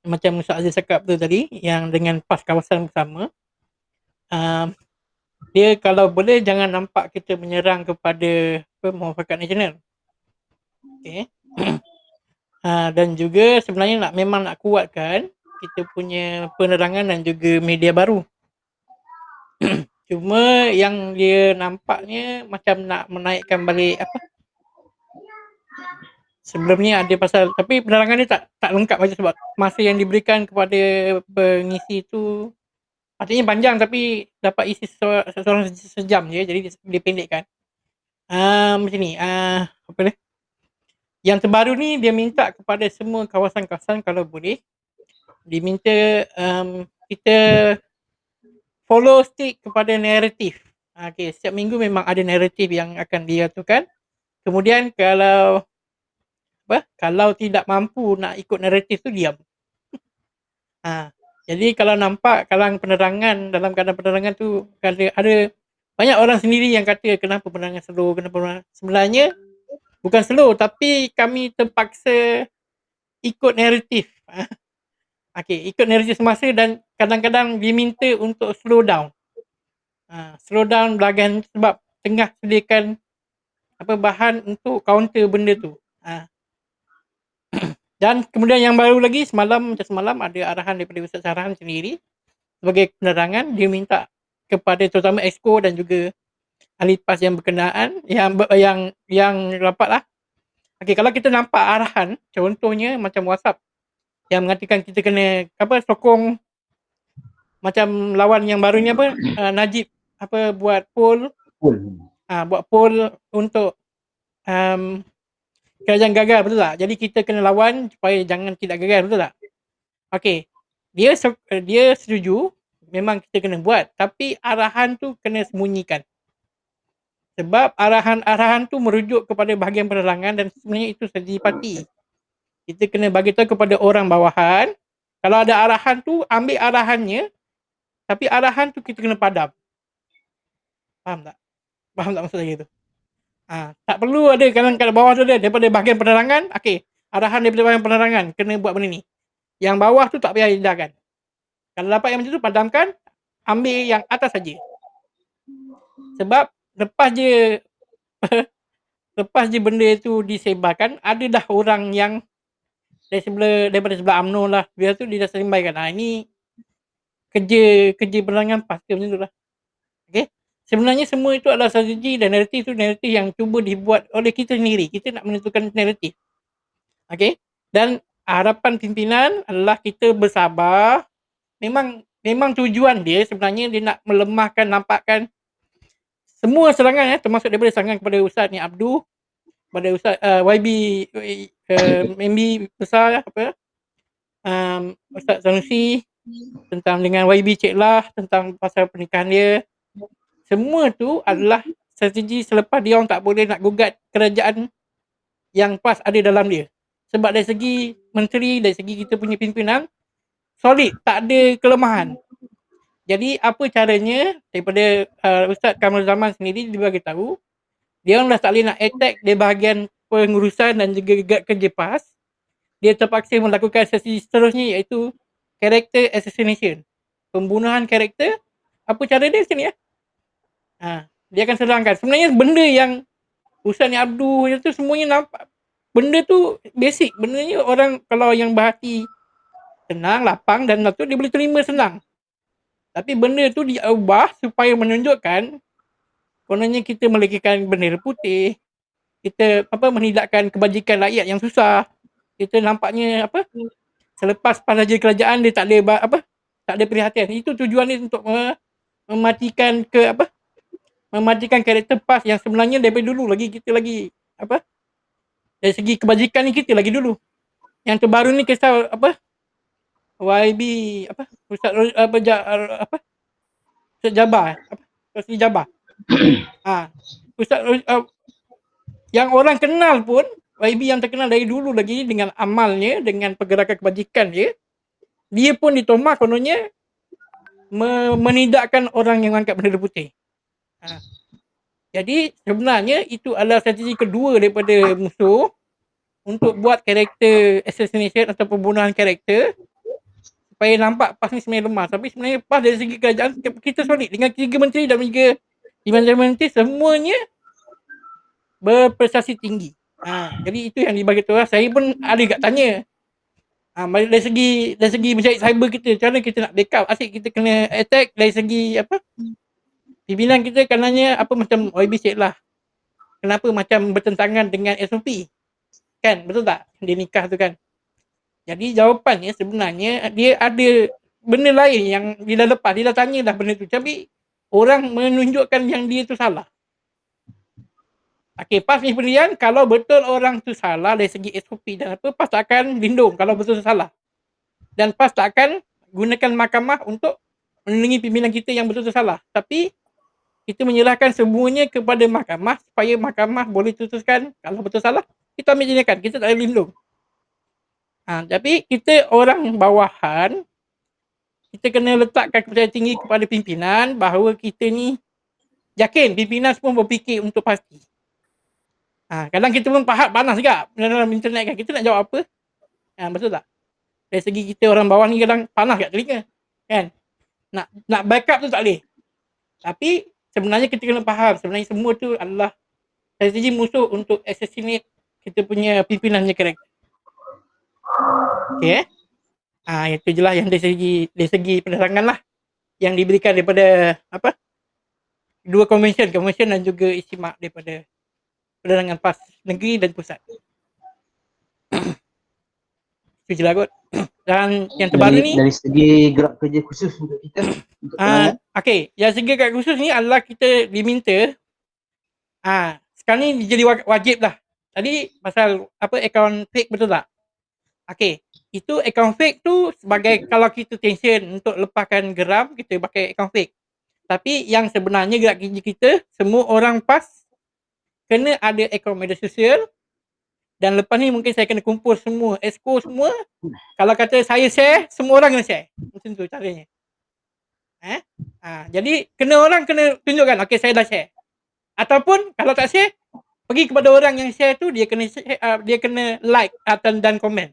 Macam Ustaz Aziz cakap tu tadi, yang dengan PAS kawasan bersama. Dia kalau boleh jangan nampak kita menyerang kepada muafakat nasional. Okay. Dan juga sebenarnya memang nak kuatkan kita punya penerangan dan juga media baru. Cuma yang dia nampaknya macam nak menaikkan balik sebelum ni ada pasal, tapi penerangan dia tak lengkap aja sebab masa yang diberikan kepada pengisi tu artinya panjang tapi dapat isi seorang sejam je, jadi dipendekkan. Macam ni. Yang terbaru ni dia minta kepada semua kawasan-kawasan kalau boleh diminta kita follow stick kepada naratif. Setiap minggu memang ada naratif yang akan diaturkan. Kemudian kalau tidak mampu nak ikut naratif tu diam. Jadi kalau nampak dalam keadaan penerangan tu ada banyak orang sendiri yang kata kenapa penerangan slow, sebenarnya bukan slow tapi kami terpaksa ikut naratif. Ikut naratif semasa dan kadang-kadang diminta untuk slow down. Slow down belakang sebab tengah sediakan bahan untuk counter benda tu. Dan kemudian yang baru lagi semalam ada arahan daripada Ustaz Sarahan sendiri sebagai penerangan, dia minta kepada terutama Exco dan juga ahli PAS yang berkenaan yang rapat lah. Kalau kita nampak arahan, contohnya macam WhatsApp yang mengatakan kita kena sokong macam lawan yang baru ni Najib buat poll untuk kerajaan gagal, betul tak? Jadi kita kena lawan supaya jangan tidak gagal, betul tak? Dia setuju memang kita kena buat, tapi arahan tu kena sembunyikan. Sebab arahan-arahan tu merujuk kepada bahagian penerangan dan sebenarnya itu strategi parti. Kita kena bagi tahu kepada orang bawahan, kalau ada arahan tu ambil arahannya, tapi arahan tu kita kena padam. Faham tak? Faham tak maksud saya tu? Tak perlu ada kat bawah tu ada daripada bahagian penerangan, okey. Arahan daripada bahagian penerangan kena buat benda ni. Yang bawah tu tak payah hindarkan. Kalau dapat yang macam tu padamkan, ambil yang atas saja. Sebab lepas je benda tu disebarkan, ada dah orang yang daripada sebelah UMNO lah, biar tu dia dah sembaikan. Ini kerja penerangan PAS ke macam tu lah. Okey. Sebenarnya semua itu adalah strategi dan naratif tu naratif yang cuba dibuat oleh kita sendiri. Kita nak menentukan naratif. Okey. Dan harapan pimpinan adalah kita bersabar. Memang tujuan dia sebenarnya dia nak melemahkan, nampakkan semua serangan termasuk daripada serangan kepada Ustaz ni Abdul, kepada Ustaz YB MB besar Ustaz Sanusi, tentang dengan YB Cik Lah, tentang pasal pernikahan dia. Semua tu adalah strategi selepas dia orang tak boleh nak gugat kerajaan yang PAS ada dalam dia. Sebab dari segi menteri, dari segi kita punya pimpinan, solid, tak ada kelemahan. Jadi apa caranya daripada Ustaz Kamal Zaman sendiri dia bagi tahu, dia orang dah tak boleh nak attack di bahagian pengurusan dan juga kerja PAS. Dia terpaksa melakukan sesi seterusnya iaitu character assassination. Pembunuhan karakter. Apa cara dia sini ya? Dia akan serangkan. Sebenarnya benda yang Ustaz ni Abdul tu semuanya nampak. Benda tu basic. Benda ni orang kalau yang berhati tenang, lapang dan tu dia boleh terima senang. Tapi benda tu diubah supaya menunjukkan kononnya kita meletakkan bendera putih, kita menidakkan kebajikan rakyat yang susah. Kita nampaknya selepas raja kerajaan dia tak ada perhatian. Itu tujuan dia untuk mematikan mematikan karakter PAS yang sebenarnya daripada dulu lagi kita lagi dari segi kebajikan ni kita lagi dulu. Yang terbaru ni kisah YB Ustaz Ustaz Jabar Ustaz Jabar. Ustaz yang orang kenal pun YB yang terkenal dari dulu lagi dengan amalnya, dengan pergerakan kebajikan dia pun ditomak kononnya menidakkan orang yang angkat bendera putih. Jadi sebenarnya itu adalah strategi kedua daripada musuh untuk buat karakter assassination atau pembunuhan karakter supaya nampak PAS ni sebenarnya lemah. Tapi sebenarnya PAS dari segi kerajaan kita solid dengan 3 menteri dan juga 5 menteri semuanya berprestasi tinggi. Jadi itu yang dibagi tahu. Saya pun ada kat tanya. Dari segi menjahit cyber kita, macam mana kita nak backup? Asyik kita kena attack dari segi pimpinan kita kanannya macam YB Cik Lah. Kenapa macam bertentangan dengan SOP? Kan, betul tak? Dia nikah tu kan. Jadi jawapannya sebenarnya dia ada benda lain yang dia dah lepas. Dia dah tanya dah benda tu. Tapi orang menunjukkan yang dia tu salah. Okey, PAS ni pendirian kalau betul orang tu salah dari segi SOP dan PAS tak akan lindung kalau betul tu salah. Dan PAS tak akan gunakan mahkamah untuk melindungi pimpinan kita yang betul tu salah. Tapi kita menyerahkan semuanya kepada mahkamah supaya mahkamah boleh putuskan kalau betul salah. Kita ambil tindakan, kita tak boleh lindung. Tapi kita orang bawahan, kita kena letakkan kepercayaan tinggi kepada pimpinan bahawa kita ni yakin pimpinan semua berfikir untuk pasti. Kadang kita pun panas juga dalam internet kan. Kita nak jawab apa? Betul tak? Dari segi kita orang bawah ni kadang panas kat telinga. Kan? Nak backup tu tak boleh. Tapi sebenarnya kita kena faham. Sebenarnya semua tu adalah strategi musuh untuk assassinate kita punya pimpinannya karakter. Okay itu je lah yang dari segi penerangan lah yang diberikan daripada dua convention dan juga istimak daripada penerangan PAS negeri dan pusat. Itu je lah kot. Dan yang terbaru ni dari segi gerak kerja khusus untuk kita untuk okay, yang segi gerak khusus ni adalah kita diminta sekarang ni jadi wajib lah. Tadi pasal akaun fake, betul tak? Okay, itu akaun fake tu sebagai kalau kita tension untuk lepaskan geram, kita pakai akaun fake. Tapi yang sebenarnya gerak kerja kita, semua orang PAS kena ada akaun media sosial. Dan lepas ni mungkin saya kena kumpul semua, exco semua. Kalau kata saya share, semua orang kena share. Macam tu caranya. Jadi orang kena tunjukkan, okay saya dah share. Ataupun kalau tak share, pergi kepada orang yang share tu, dia kena share, dia kena like atau dan komen.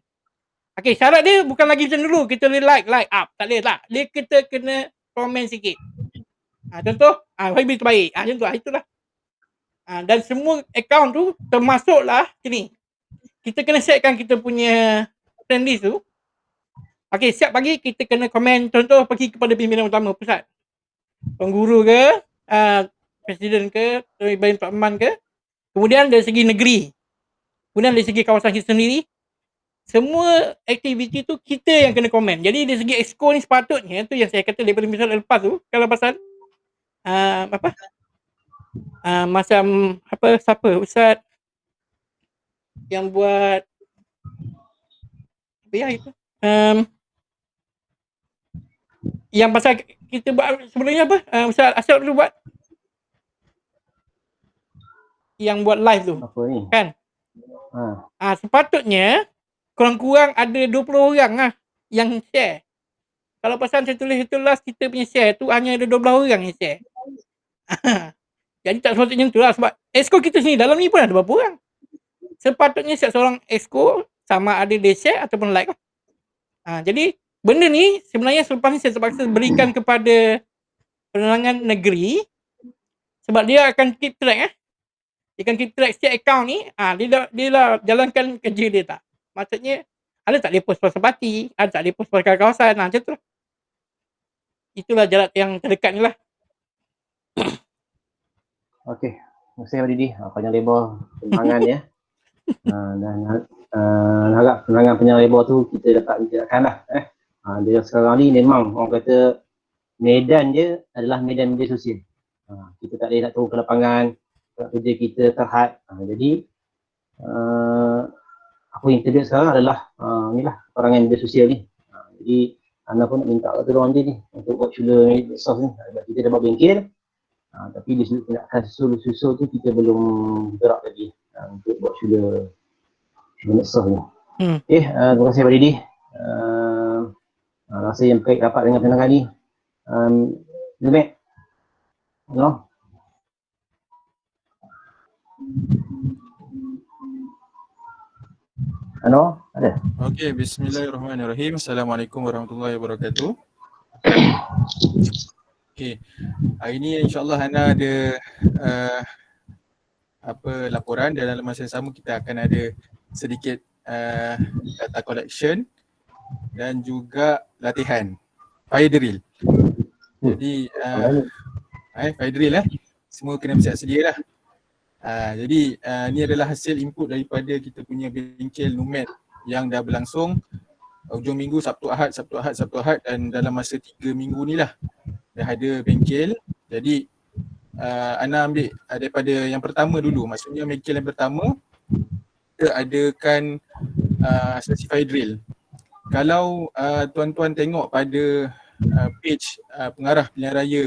Okey, syarat dia bukan lagi macam dulu kita boleh like up. Tak boleh tak. Dia kita kena komen sikit. Contoh, Faibi terbaik. Macam tu, itulah. Dan semua akaun tu termasuklah sini. Kita kena setkan kita punya friend list tu. Okey, siap pagi kita kena komen, contoh pergi kepada pimpinan utama pusat. Pengguru ke, presiden ke, Ibrahim Tok Man ke. Kemudian dari segi negeri. Kemudian dari segi kawasan kita sendiri. Semua aktiviti tu kita yang kena komen. Jadi dari segi exco ni sepatutnya, tu yang saya kata daripada misal lepas tu, kalau pasal macam siapa Ustaz yang buat itu yang pasal kita buat sebelumnya Ustaz Asyaf dulu buat yang buat live tu apa ni? Kan sepatutnya kurang-kurang ada 20 orang lah yang share. Kalau pasal saya tulis kita punya share tu hanya ada 12 orang yang share. Jadi tak sepatutnya tu lah, sebab exco kita sini dalam ni pun ada berapa orang. Sepatutnya setiap seorang exco sama ada dia share ataupun like lah. Jadi benda ni sebenarnya selepas ni saya terpaksa berikan kepada penerangan negeri, sebab dia akan keep track dia akan keep track setiap account ni. Dia lah jalankan kerja dia tak. Maksudnya ada tak dia post pasal parti, ada tak dia post pasal kawasan, macam tu lah. Itulah jarak yang terdekat ni lah. Okey, terima kasih Abang Didi. Panjang lebar penerangan ya. Dan harap penerangan panjang lebar tu kita dapat bicarakan lah. Dia sekarang ni memang orang kata medan je adalah medan media sosial. Kita tak boleh nak turun ke lapangan, kerja kita terhad. Jadi apa yang terjadi sekarang adalah inilah perangai media sosial ni. Jadi anda pun nak minta kat orang ni untuk buat cula sos ni. Kita dah buat bengkel, tapi di sudut tindakan susul tu kita belum gerak lagi untuk buat cula sos ni. Terima kasih Pak Didi. Rasa yang baik dapat dengan penerangan ni. Lumek. No. Ano? Ada? Okey, bismillahirrahmanirrahim. Assalamualaikum warahmatullahi wabarakatuh. Okey. Hari ni insya-Allah Hana ada laporan, dan dalam masa yang sama kita akan ada sedikit data collection dan juga latihan fire drill. Jadi fire drill semua kena bersiap sedia lah. Jadi ni adalah hasil input daripada kita punya bengkel Numet yang dah berlangsung hujung minggu Sabtu Ahad dan dalam masa 3 minggu ni lah dah ada bengkel. Jadi Ana ambil daripada yang pertama dulu, maksudnya bengkel yang pertama kita adakan sesi fire drill. Kalau tuan-tuan tengok pada page pengarah pilihan raya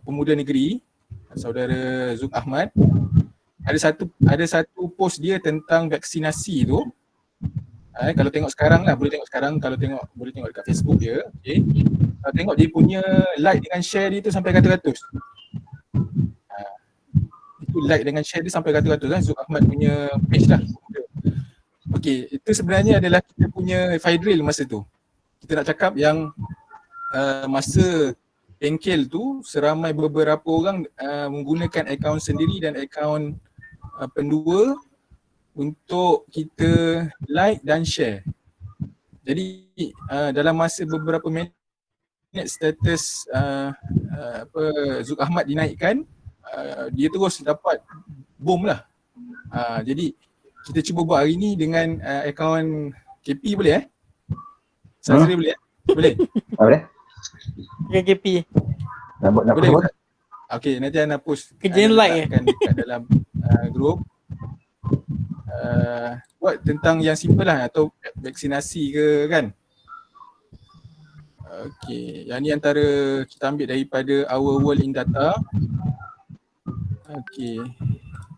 Pemuda Negeri Saudara Zuk Ahmad, ada satu post dia tentang vaksinasi tu. Kalau tengok sekarang lah, boleh tengok sekarang, kalau tengok boleh tengok dekat Facebook dia. Okay. Kalau tengok dia punya like dengan share dia tu sampai kata-ratus. Itu like dengan share dia sampai kata-ratus lah, Zuk Ahmad punya page lah. Okey, itu sebenarnya adalah kita punya fire drill masa tu. Kita nak cakap yang masa bengkel tu seramai beberapa orang menggunakan akaun sendiri dan akaun pendua untuk kita like dan share. Jadi dalam masa beberapa minit status Zuk Ahmad dinaikkan, dia terus dapat boom lah. Jadi kita cuba buat hari ni dengan akaun KP boleh Sazri boleh Boleh? Boleh. KP. Nak boleh. buat. Okey, nanti Ana post. Kerja like dekat dalam grup. Buat tentang yang simple lah, atau vaksinasi ke kan. Okey, yang ni antara kita ambil daripada Our World in Data. Okey.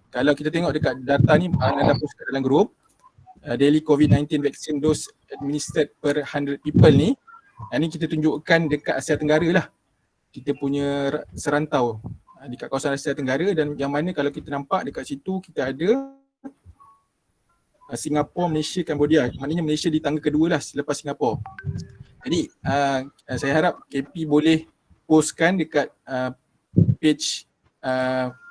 Kalau kita tengok dekat data ni, Ana dah post kat dalam grup. Daily COVID-19 vaccine dose administered per 100 people ni. Yang ni kita tunjukkan dekat Asia Tenggara lah. Kita punya serantau dekat kawasan Asia Tenggara, dan yang mana kalau kita nampak dekat situ kita ada Singapura, Malaysia, Cambodia. Maknanya Malaysia di tangga kedua lah selepas Singapura. Jadi saya harap KP boleh postkan dekat page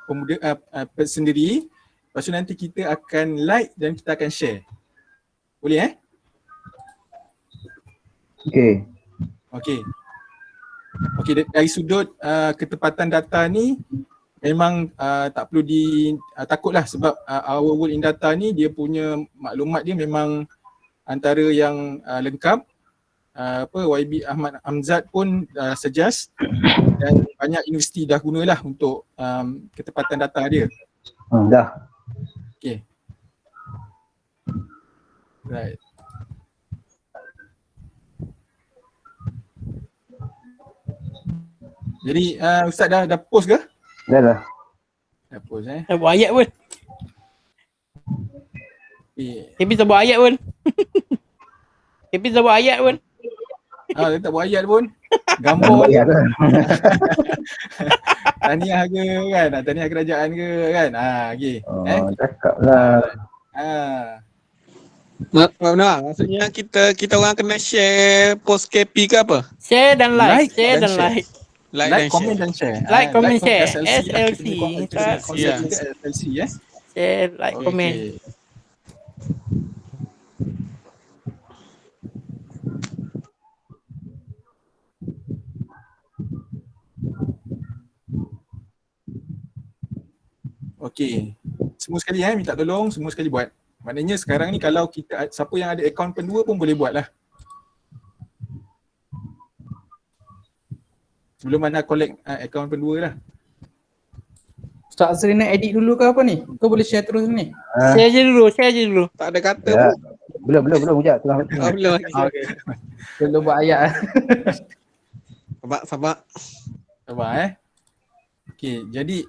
pemuda sendiri. Lepas tu nanti kita akan like dan kita akan share. Boleh Okey. Okey, dari sudut ketepatan data ni memang tak perlu takutlah, sebab Our World in Data ni dia punya maklumat dia memang antara yang lengkap. YB Ahmad Hamzat pun suggest, dan banyak universiti dah gunalah untuk ketepatan data dia. Dah. Okay. Right. Jadi Ustaz dah post ke? Dah. Dah post Tak buat ayat pun. KP tak buat ayat pun. KP tak buat ayat pun. Dia tak buat ayat pun. Gambar ayat lah. Tahniah ke kan? Tahniah kerajaan ke kan? Okay. Cakap lah. Maksudnya kita orang kena share post KP ke apa? Share dan like. Share dan like. Like, komen dan share. Like, komen, share. SLC. SLC. Share, like, komen. Okey. Semua sekali minta tolong, semua sekali buat. Maknanya sekarang ni kalau kita, siapa yang ada akaun pendua pun boleh buat lah. Sebelum mana collect akaun pendua lah. Ustaz Azri nak edit dulu ke apa ni? Kau boleh share terus ni? Share je dulu. Tak ada kata Ya. pun. Belum Ujak. Belum lagi. Okay. Belum buat ayat. Sabar. Okey, jadi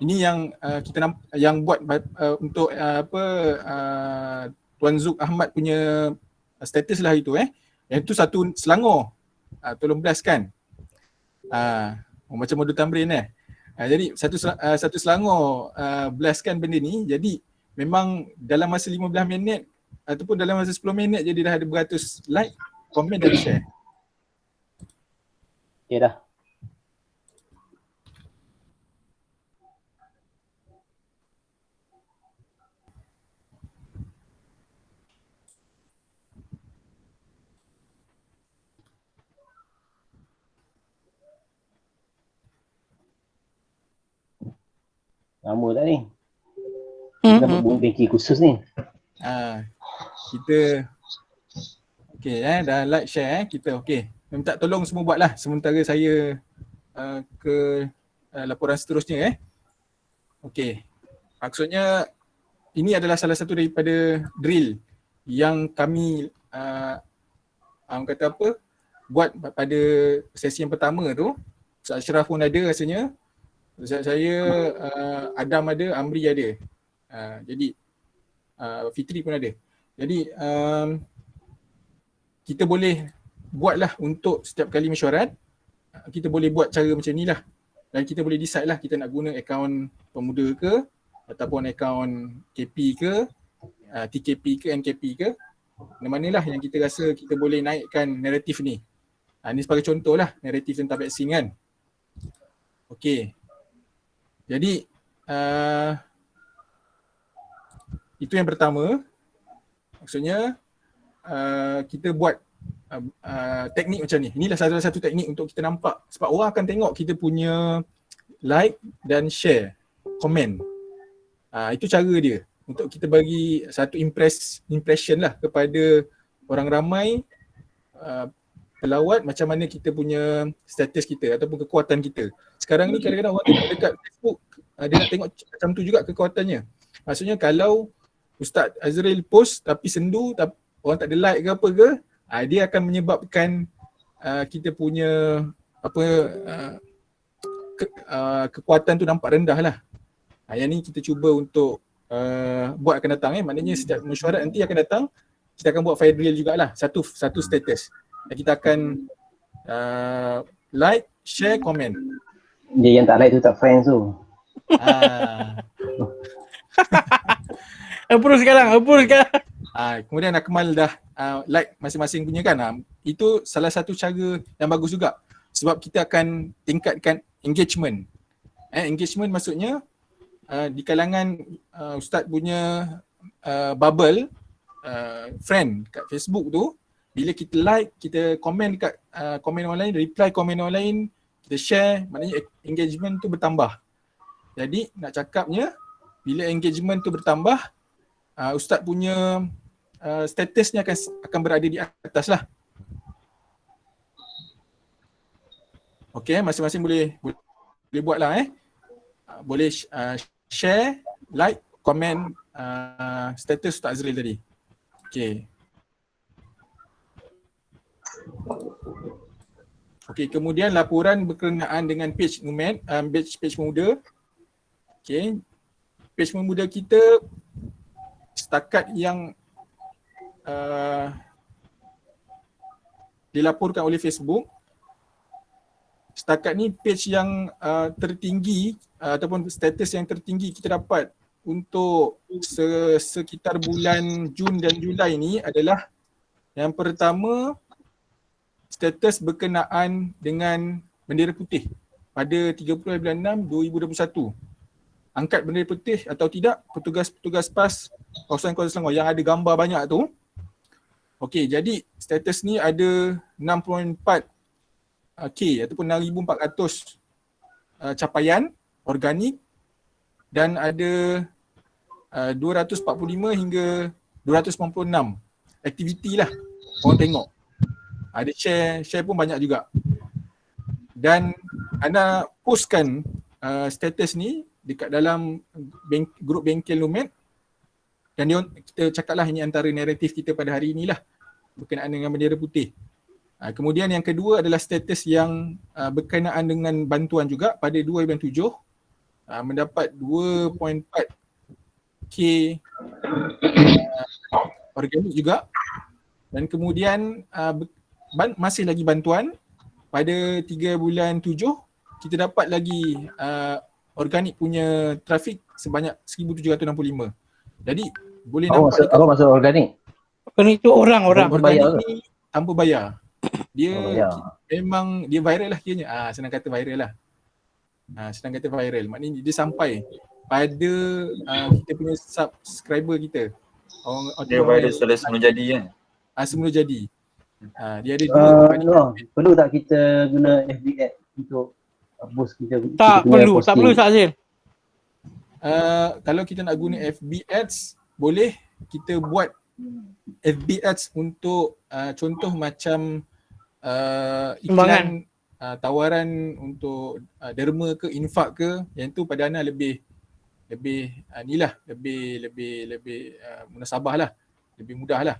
ini yang kita yang buat untuk Tuan Zuk Ahmad punya status lah itu Yang tu satu Selangor. Tolong blastkan. Macam modul tamrin jadi satu Selangor blastkan benda ni. Jadi memang dalam masa 15 minit ataupun dalam masa 10 minit jadi dah ada beratus like, komen dan share. Okay dah. Lama tak ni? Kita dapat bunyi bengki khusus ni. Kita dah like share kita minta tolong semua buatlah sementara saya ke laporan seterusnya maksudnya ini adalah salah satu daripada drill yang kami buat pada sesi yang pertama tu. Ustaz Ashraf pun ada rasanya, Ustaz saya, Adam ada, Amri ada, jadi Fitri pun ada. Jadi kita boleh buatlah untuk setiap kali mesyuarat, kita boleh buat cara macam ni lah. Dan kita boleh decide lah kita nak guna akaun pemuda ke ataupun akaun KP ke, TKP ke, NKP ke. Mana-manalah yang kita rasa kita boleh naikkan naratif ni. Ni sebagai contoh lah naratif tentang vaksin kan. Okey. Jadi itu yang pertama. Maksudnya kita buat teknik macam ni. Inilah salah satu teknik untuk kita nampak, sebab orang akan tengok kita punya like dan share, komen. Itu cara dia untuk kita bagi satu impression lah kepada orang ramai, pelawat, macam mana kita punya status kita ataupun kekuatan kita. Sekarang ni kadang-kadang orang tengok dekat Facebook, dia nak tengok macam tu juga kekuatannya. Maksudnya kalau Ustaz Azril post tapi sendu, orang tak ada like ke apa ke, dia akan menyebabkan kita punya kekuatan tu nampak rendah lah. Yang ni kita cuba untuk buat akan datang maknanya setiap mesyuarat nanti akan datang, kita akan buat file drill jugalah, satu status. Dan kita akan like, share, komen. Dia yang tak like tu tak friends tu. Approve sekarang. Kemudian Akmal dah like masing-masing punya kan. Itu salah satu cara yang bagus juga. Sebab kita akan tingkatkan engagement. Engagement maksudnya di kalangan Ustaz punya bubble friend kat Facebook tu, bila kita like, kita komen dekat komen orang lain, reply komen orang lain, kita share, maknanya engagement tu bertambah. Jadi nak cakapnya, bila engagement tu bertambah, Ustaz punya statusnya akan berada di atas lah. Okay, masing-masing boleh buat lah boleh share, like, komen status Ustaz Azril tadi. Okay. Okay, kemudian laporan berkenaan dengan page Numet, page Pemuda. Okay, page Pemuda kita setakat yang dilaporkan oleh Facebook, setakat ni page yang tertinggi ataupun status yang tertinggi kita dapat untuk sekitar bulan Jun dan Julai ni adalah yang pertama, status berkenaan dengan bendera putih pada 30 bulan 6 2021. Angkat bendera putih atau tidak petugas-petugas PAS kawasan Kuala Selangor yang ada gambar banyak tu. Okey, jadi status ni ada 6.4K ataupun 6,400 capaian organik dan ada 245 hingga 296 aktiviti lah orang tengok. Ada share pun banyak juga. Dan anda postkan status ni dekat dalam grup bengkel Numet dan kita cakaplah ini antara naratif kita pada hari inilah berkenaan dengan bendera putih. Kemudian yang kedua adalah status yang berkenaan dengan bantuan juga pada 2 bulan 7 mendapat 2.4K organik juga. Dan kemudian masih lagi bantuan pada 3 bulan 7 kita dapat lagi organik punya trafik sebanyak 1,765. Jadi boleh nampak apa maksud organik? Organik tu orang. Organik ni tanpa bayar. Dia memang dia viral lah kiranya. Senang kata viral lah. Maknanya dia sampai pada kita punya subscriber kita. Dia viral setelah semula jadi kan? Semula jadi. Dia ada perlu tak kita guna FB ad untuk boost kita? Tak perlu Ustaz Azil. Kalau kita nak guna FB ads, boleh kita buat FB ads untuk contoh macam iklan tawaran untuk derma ke infak ke, yang tu pada Ana lebih munasabah lah, lebih mudah lah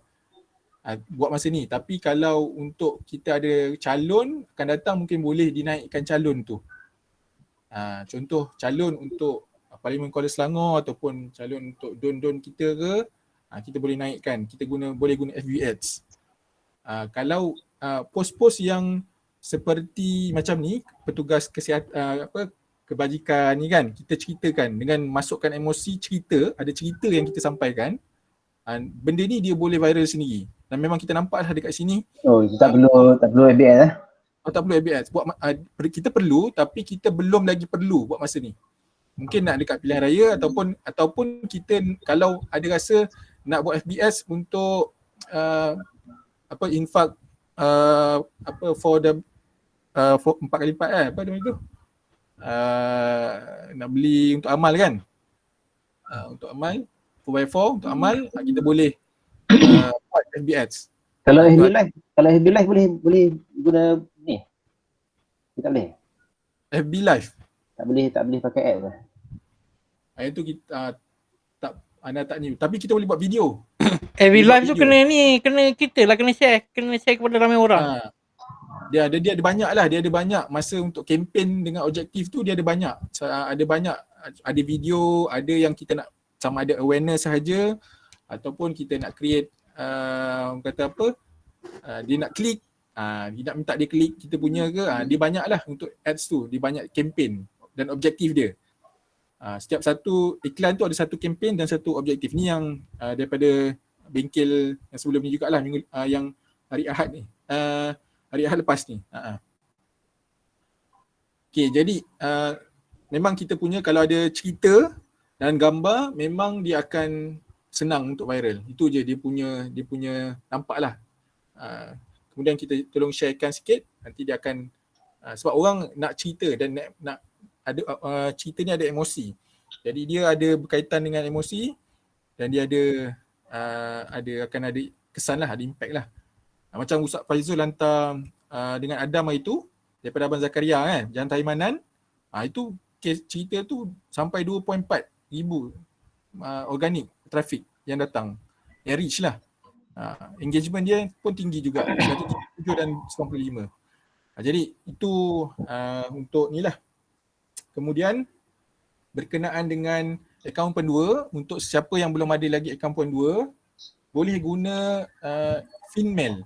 buat masa ni. Tapi kalau untuk kita ada calon akan datang, mungkin boleh dinaikkan calon tu. Contoh calon untuk Parlimen Kuala Selangor ataupun calon untuk don-don kita ke, kita boleh naikkan, kita boleh guna FB ads. Kalau pos-pos yang seperti macam ni, petugas kesihatan kebajikan ni kan, kita ceritakan dengan masukkan emosi cerita, ada cerita yang kita sampaikan, benda ni dia boleh viral sendiri. Dan memang kita nampak lah dekat sini. Tak perlu FB ads tak perlu FB ads. Kita perlu, tapi kita belum lagi perlu buat masa ni. Mungkin nak dekat pilihan raya ataupun kita kalau ada rasa nak buat FB ads untuk infak for 4x4 apa nama itu? Nak beli untuk amal kan? Untuk amal 4x4 untuk amal, kita boleh buat FB ads. Kalau FB live boleh guna ni. Tak boleh. FB live tak boleh pakai ads lah. Itu kita anda tak ni, tapi kita boleh buat video. FB live tu kena kita lah kena share kepada ramai orang. Dia ada banyak lah, dia ada banyak masa untuk kempen dengan objektif tu, dia ada banyak. Ada video, ada yang kita nak sama ada awareness sahaja ataupun kita nak create kata apa, dia nak klik, Dia nak minta dia klik kita punya ke, dia banyak lah untuk ads tu, dia banyak campaign dan objektif dia. Setiap satu iklan tu ada satu campaign dan satu objektif. Ni yang daripada bengkel yang sebelum ni jugalah, minggu yang hari Ahad ni, hari Ahad lepas ni. Okay, jadi memang kita punya kalau ada cerita dan gambar memang dia akan senang untuk viral. Itu je dia punya nampak lah. Kemudian kita tolong sharekan sikit, nanti dia akan sebab orang nak cerita dan nak ada cerita ni ada emosi. Jadi dia ada berkaitan dengan emosi dan dia akan ada kesan lah, ada impact lah. Macam Ustaz Faizul hantar dengan Adam hari tu daripada Abang Zakaria kan, Jalan Taimanan. Itu cerita tu sampai 2.4 ribu organik traffic yang datang, yang reach lah. Engagement dia pun tinggi juga, 137 dan 95. Jadi itu untuk ni lah. Kemudian berkenaan dengan akaun pendua, untuk siapa yang belum ada lagi akaun pendua, boleh guna Finmail.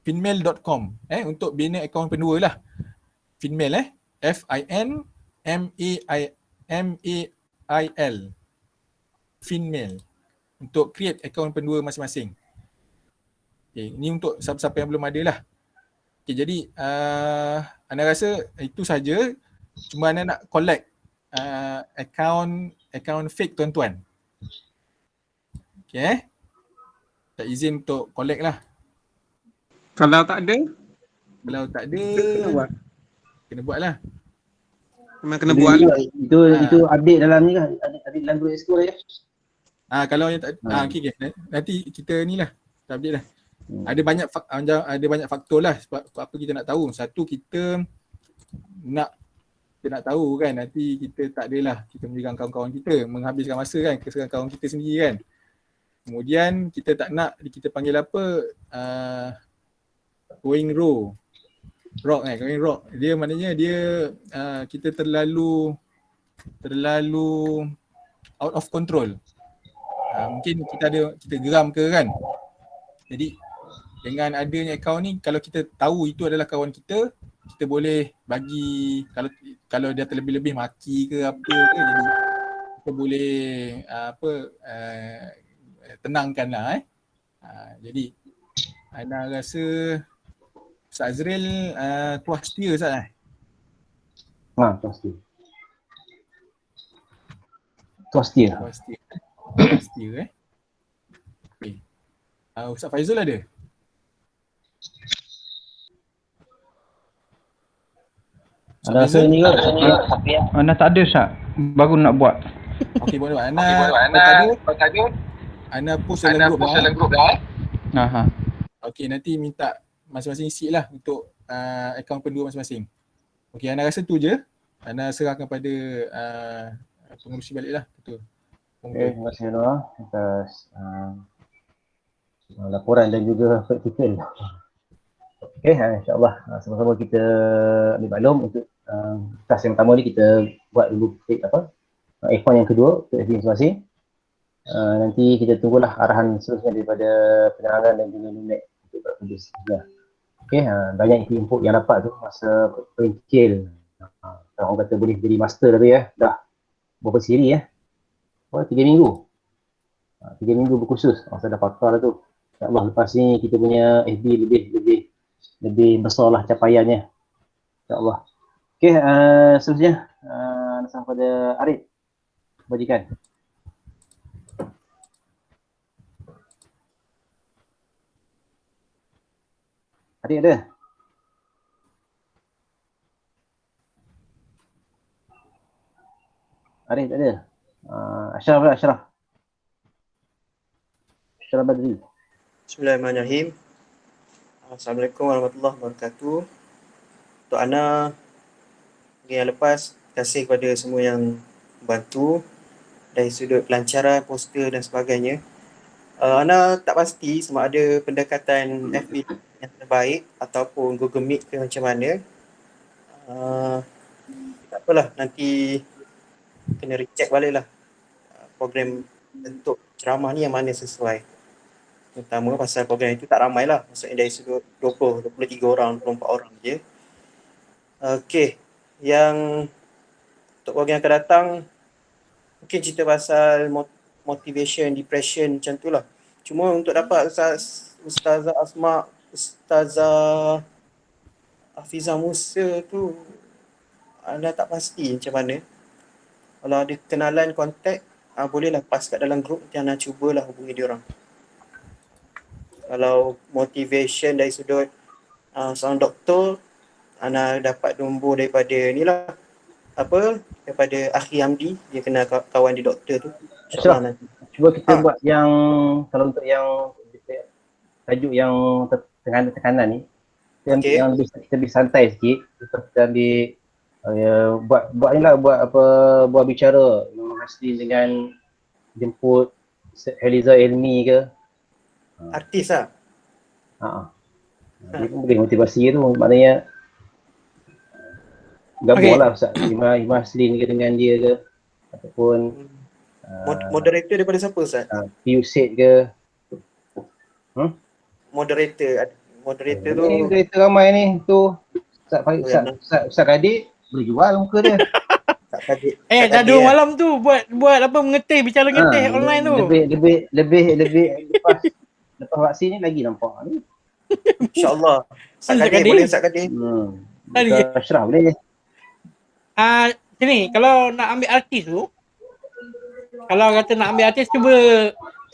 Finmail.com untuk bina akaun pendua lah. Finmail Finmail. Finmail untuk create akaun pendua masing-masing. Okay, ni untuk siapa-siapa yang belum ada lah. Okay, jadi Ana rasa itu saja. Cuma Ana nak collect akaun fake tuan-tuan. Okay, tak izin untuk collect lah. Kalau tak ada? Kalau tak ada, kena buat lah. Memang kena buat lah. Itu update dalam ni kan? Update dalam group exco ya? Kalau yang tak okay. Nanti kita ni lah, kita update lah. Ada banyak faktor lah sebab apa kita nak tahu. Satu, kita nak tahu kan, nanti kita tak adalah kita menjaga kawan-kawan kita, menghabiskan masa kan, keseran kawan kita sendiri kan. Kemudian kita tak nak kita panggil apa, going rock kan, going rock. Dia maknanya dia kita terlalu out of control. Mungkin kita geram ke kan. Jadi dengan adanya akaun ni, kalau kita tahu itu adalah kawan kita, kita boleh bagi, kalau dia terlebih-lebih maki ke apa ke, jadi kita boleh tenangkan lah. Jadi Ana rasa Ustaz Azril puas setia Ustaz Puas setia. Okay. Ustaz Faizul ada? Ana rasa ni kot. Ana tak ada Ustaz. Baru nak buat. Okey, boleh buat. Ana Ana post dalam grup dah. Okey, nanti minta masing-masing isi lah untuk akaun pendua masing-masing. Okey, Ana rasa tu je. Ana serahkan pada pengurusi balik lah. Betul. Okay, terima kasih Noah atas laporan dan juga praktikal. Okay, insyaAllah sama-sama kita ambil maklum untuk task yang pertama ni kita buat dulu akaun yang kedua untuk FB masing-masing. Nanti kita tunggulah arahan seterusnya daripada penerangan dan juga Nunek untuk berkembang seterusnya. Okay, banyak input yang dapat tu masa pencil. Orang kata boleh jadi master tapi dah berapa siri 3 minggu. 3 minggu berkursus. Masa dah pakar lah tu. InsyaAllah lepas ni kita punya FB lebih besar lah capaiannya. InsyaAllah. Okay, seterusnya nasab pada Arif. Bajikan. Arif ada? Arif tak ada? Ashraf Badri. Bismillahirrahmanirrahim. Assalamualaikum warahmatullahi wabarakatuh. Untuk Ana yang lepas, terima kasih kepada semua yang membantu dari sudut pelancaran, poster dan sebagainya. Ana tak pasti sama ada pendekatan FB yang terbaik ataupun Google Meet ke macam mana. Tak apalah, nanti kena recheck balik lah program bentuk ceramah ni yang mana sesuai. Terutama pasal program itu tak ramai lah. Maksudnya dari sudut 20, 23 orang, 24 orang je. Okey. Yang untuk program yang akan datang, mungkin cerita pasal motivation, depression macam tu lah. Cuma untuk dapat Ustazah Asma, Ustazah Hafizah Musa tu, anda tak pasti macam mana. Kalau ada kenalan, kontak, bolehlah pass kat dalam grup, nanti anda cubalah hubungi diorang. Kalau motivation dari sudut seorang doktor, anda dapat nombor daripada ni lah, daripada Akhi Hamdi, dia kenal kawan di doktor tu. InsyaAllah nanti. Cuba kita buat yang, kalau untuk yang tajuk yang tekanan ni, yang kita lebih santai sikit, kita ambil buat ni lah, buat bicara Hasrin dengan jemput Eliza Elmi ke, artis lah. Dia pun boleh motivasi tu, maknanya gabung lah Ustaz Imam Hasrin ke dengan dia ke, ataupun moderator daripada siapa Ustaz? Piusit ke. Moderator tu. Moderator ramai ni tu. Ustaz Kadir boleh jual muka dia. dah 2 malam tu buat apa, mengetih, bicara ngetih online tu. Lebih lepas vaksin ni lagi nampak ni. InsyaAllah. Ustaz Kadir boleh, Ustaz Kadir. Ashraf boleh. Sini, kalau nak ambil artis tu, kalau kata nak ambil artis, cuba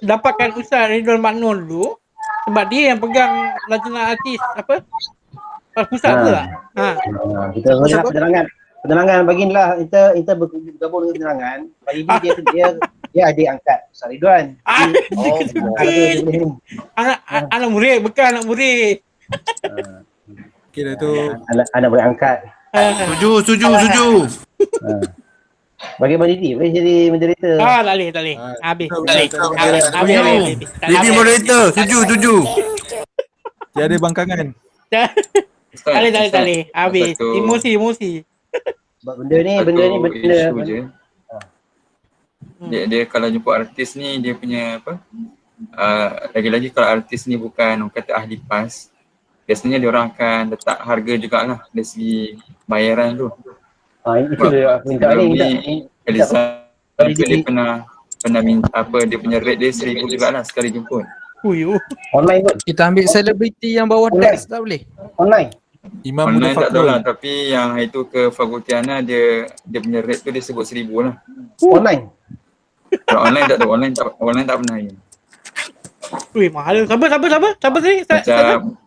dapatkan Ustaz Ridwan Maknul dulu. Sebab dia yang pegang lajnah artis pusat tu lah. Kita nak penerangan bagilah, kita bergabung dengan penerangan. Pagi ni dia adik angkat Ustaz Ridwan. Anak murid, bukan anak murid. Kira tu anak boleh angkat. Setuju. Bagi Abang Didi, boleh jadi moderator. Tak boleh. Habis. Didi moderator, setuju. Tiada bangkangan. Tak boleh. Habis. Emosi. Sebab benda ni isu je. Dia kalau jemput artis ni, dia punya lagi-lagi kalau artis ni bukan orang kata ahli PAS, biasanya dia orang akan letak harga jugalah dari segi bayaran tu. Itu dia minta ni. Eliza dia pernah minta dia punya rate dia 1,000 jugalah sekali jemput. Online pun. Kita ambil selebriti yang bawa tax tak boleh? Online. Imam Online tak tahu Mudafakrul. lah, tapi yang itu ke Fakultiana dia punya rate tu dia sebut 1,000 lah. Online. Kalau online tak tahu, online tak pernah ya. Mahal. Siapa tadi? Macam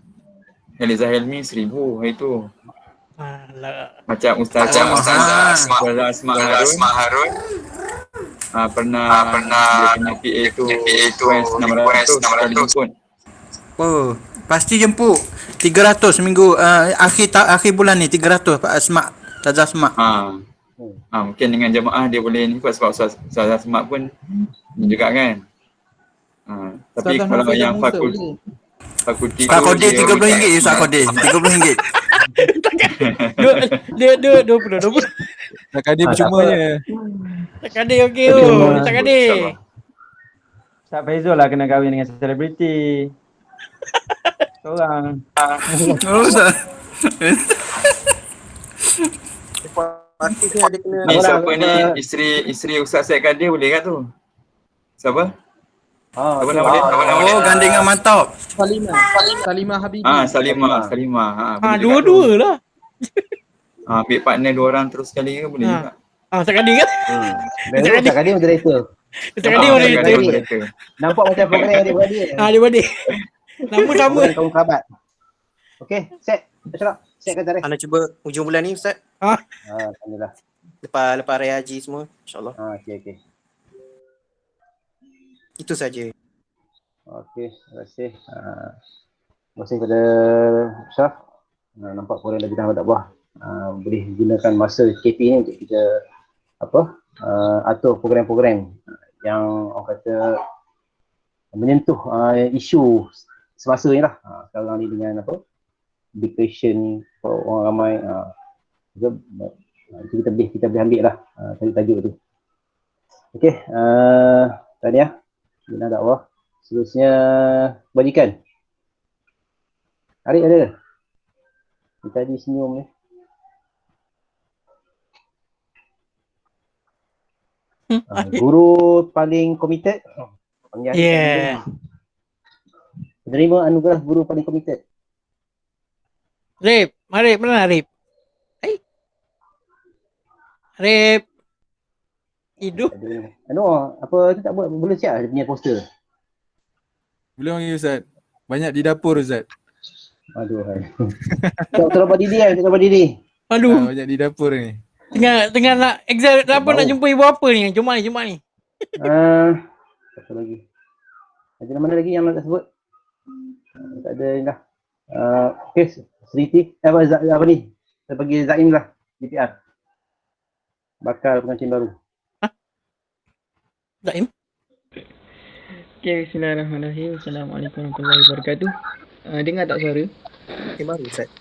Eliza Helmi 1,000 hari tu. Macam Ustazah Asma Harun pernah dia punya PA tu 600 sekali jemput. Pasti jemput 300 seminggu, akhir bulan ni 300 Pak Asma, Ustazah Asma. Mungkin dengan jemaah dia boleh ni sebab Ustazah Asma pun ni juga kan. Tapi kalau yang fakulti Ustaz Kodir RM30 je, Ustaz Kodir RM30. Dia 20. Ustaz Kadir percuma je. Ustaz Kadir okey Ustaz Kadir. Ustaz Faizul lah kena kahwin dengan selebriti. Seorang. Ni siapa ni? Isteri Ustaz Syed Kadir boleh kat tu? Siapa? Apa nama dia? Gandengan mantap. Salimah Habibi. Salimah. Dua-dua lah. Ambil partner 2 orang terus sekali ke boleh juga. Ustaz Kadir kan? Ustaz Kadir moderator. Ustaz Kadir moderator. Nampak macam program dia buat dia. Dia buat dia. Nama sama. Kaum kerabat. Okey, set. Set kata Anda cuba hujung bulan ni Ustaz. Alhamdulillah. Lepas Raya Haji semua, insyaAllah. Okey. Itu saja. Okey, terima kasih. Terima kasih kepada Syaf. Nampak korang lagi dah tak buah. Boleh gunakan masa KP ni untuk kita atur program-program yang orang kata menyentuh isu semasa ni lah. Sekarang ni dengan depression orang ramai. Itu kita boleh ambil lah tajuk tu. Okey, tahniah bina dakwah Seterusnya kebajikan. Arif ada ke? Dia tadi senyum ni. Guru paling komited. Panggil Arif tadi tu. Menerima anugerah guru paling komited. Rip, mari mana Rip? Rip. Hidup. Apa tu tak buat, boleh siap dia punya poster. Belum lagi Ustaz. Banyak di dapur Ustaz. Aduh hai. Tolong buat Didi kan, tolong buat Didi. Aduh. Banyak di dapur ni. Tengah nak exam apa nak jumpa ibu apa ni? Jumaat ni. Apa lagi? Ada mana lagi yang nak sebut? Tak ada ni dah. Okay, Sri apa ni? Saya bagi Zaim lah, DPR. Bakal pengantin baru. Zaim? Okay, bismillahirrahmanirrahim. Assalamualaikum warahmatullahi wabarakatuh. Dengar tak suara? Okay, baru Ustaz.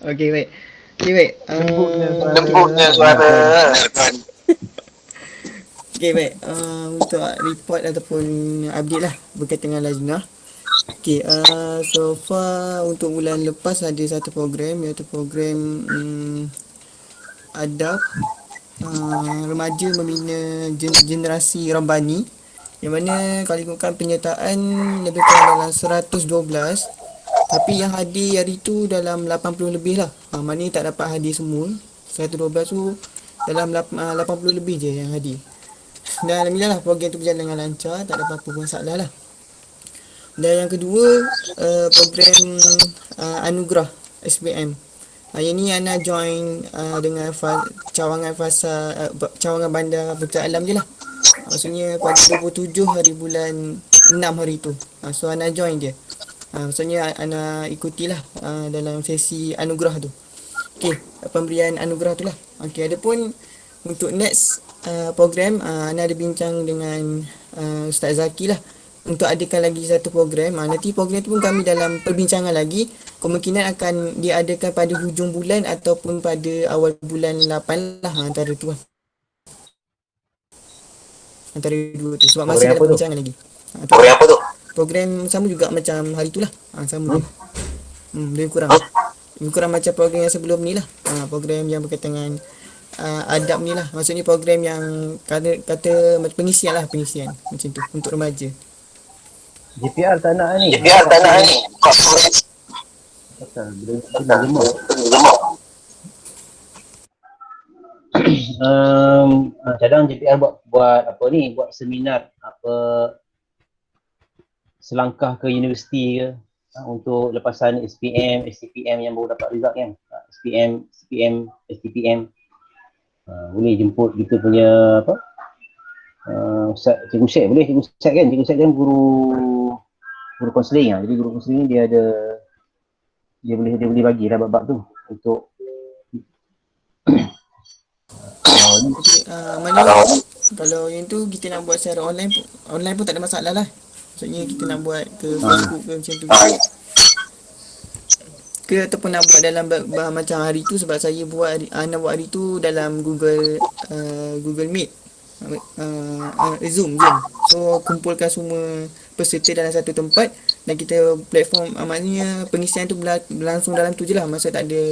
Okay, baik. Okay, baik. Lembutnya suara. Okay, baik. Untuk report ataupun update lah berkaitan dengan Lajnah. Okay, so far untuk bulan lepas ada satu program, iaitu program adab remaja membina generasi Rabbani, yang mana kalau ikutkan penyertaan lebih kurang dalam 112, tapi yang hadir hari tu dalam 80 lebih lah. Maknanya tak dapat hadir semua. 112 tu dalam 80 lebih je yang hadir. Dan alhamdulillah lah program tu berjalan dengan lancar, tak ada apa-apa masalah lah. Dan yang kedua, program anugerah SPM. Yang ni Ana join dengan cawangan cawangan bandar Bursa Alam je lah. Maksudnya pada 27 hari bulan 6 hari tu. So Ana join dia. Maksudnya Ana ikutilah dalam sesi anugerah tu. Okey, pemberian anugerah tu lah. Okey, adapun untuk next program, Ana ada bincang dengan Ustaz Zaki lah untuk adakan lagi satu program. Nanti program tu pun kami dalam perbincangan lagi. Kemungkinan akan diadakan pada hujung bulan ataupun pada awal bulan 8 lah, antara tu lah. Antara dua tu. Sebab masih dalam perbincangan lagi. Program apa tu? Program sama juga macam hari tu lah. Sama je. Lebih kurang macam program yang sebelum ni lah. Program yang berkaitan dengan adab ni lah. Maksudnya program yang kata pengisian lah, pengisian macam tu untuk remaja. JPR tak nak ni. Pasal bila gemuk. Kadang JPR buat apa ni, buat seminar apa selangkah ke universiti ke untuk lepasan SPM, STPM yang baru dapat result kan. SPM, STPM. Boleh jemput kita punya apa? Cikgu Syed boleh, Cikgu Syed kan? Cikgu Syed kan guru konseling lah. Jadi guru konseling ni dia boleh bagi lah bab-bab tu untuk mana kalau yang tu kita nak buat secara online pun tak ada masalah lah. Maksudnya kita nak buat ke Facebook ke macam tu ke ataupun nak buat dalam macam hari tu, sebab saya nak buat hari tu dalam Google Meet, Zoom. So kumpulkan semua peserta dalam satu tempat dan kita platform, maknanya pengisian tu berlangsung dalam tu je lah. Maksud tak ada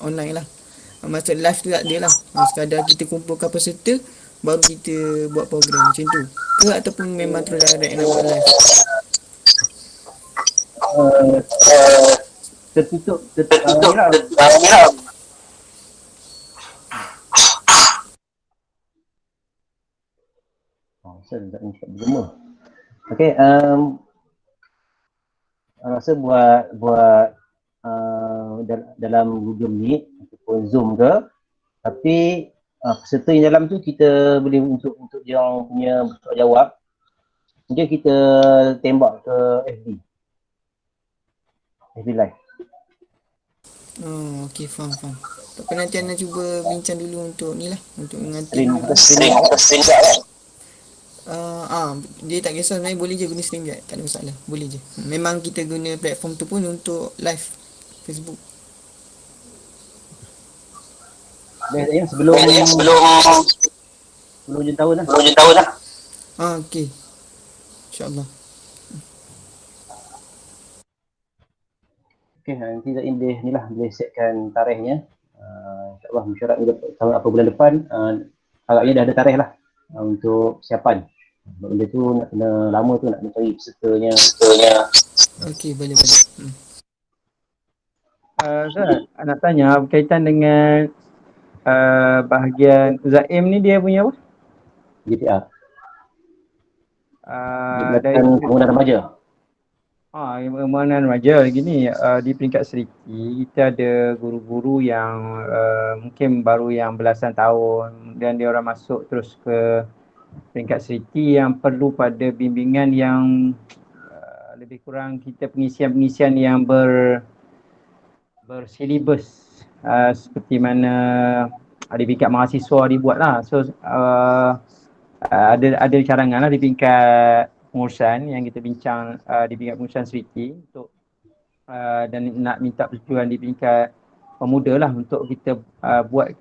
online lah, maksud live tu tak ada lah. Sekadar kita kumpulkan peserta baru kita buat program macam tu ke ataupun memang terus direct nak buat live. Tertutup saya tak nak bergema. Okey, rasa buat dalam Google Meet ataupun Zoom ke, tapi peserta yang dalam tu kita boleh untuk dia orang punya bertanya jawab, mungkin kita tembak ke FB live. Okey, faham. Tapi nanti Ana cuba bincang dulu untuk ni lah, untuk mengantar dia tak kisah sebenarnya, boleh je guna StreamYard, tak ada masalah, boleh je. Memang kita guna platform tu pun untuk live Facebook. Yang sebelum tahun lah. Okey. InsyaAllah. Okey, nanti Zain boleh setkan tarikhnya. InsyaAllah mesyuarat tahun apa bulan depan, agaknya dah ada tarikh lah untuk siapan. Benda tu nak kena lama tu nak mencari pesertanya. Okey, boleh. Ustaz, nak tanya berkaitan dengan bahagian Zaim ni dia punya apa? GPR. Dari Jabatan Pembangunan Remaja. Pembangunan remaja gini, di peringkat Seriti kita ada guru-guru yang mungkin baru yang belasan tahun dan dia orang masuk terus ke peringkat Seriti yang perlu pada bimbingan yang lebih kurang kita pengisian-pengisian yang bersilibus seperti mana di peringkat mahasiswa dibuat lah. So ada cadangan lah di peringkat pengurusan yang kita bincang di peringkat pengurusan Seriti untuk dan nak minta persetujuan di peringkat pemuda lah untuk kita buat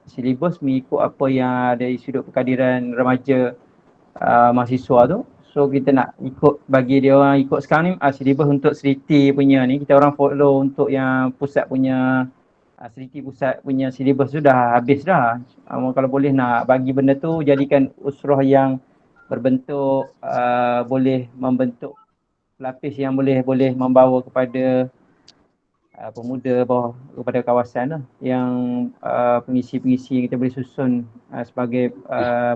silibus mengikut apa yang dari sudut perkadiran remaja mahasiswa tu. So kita nak ikut bagi dia orang ikut sekarang ni silibus untuk Seriti punya ni kita orang follow untuk yang pusat punya Seriti pusat punya silibus tu dah habis dah. Kalau boleh nak bagi benda tu jadikan usrah yang berbentuk boleh membentuk pelapis yang boleh membawa kepada pemuda bawah kepada kawasan lah yang pengisi-pengisi kita boleh susun sebagai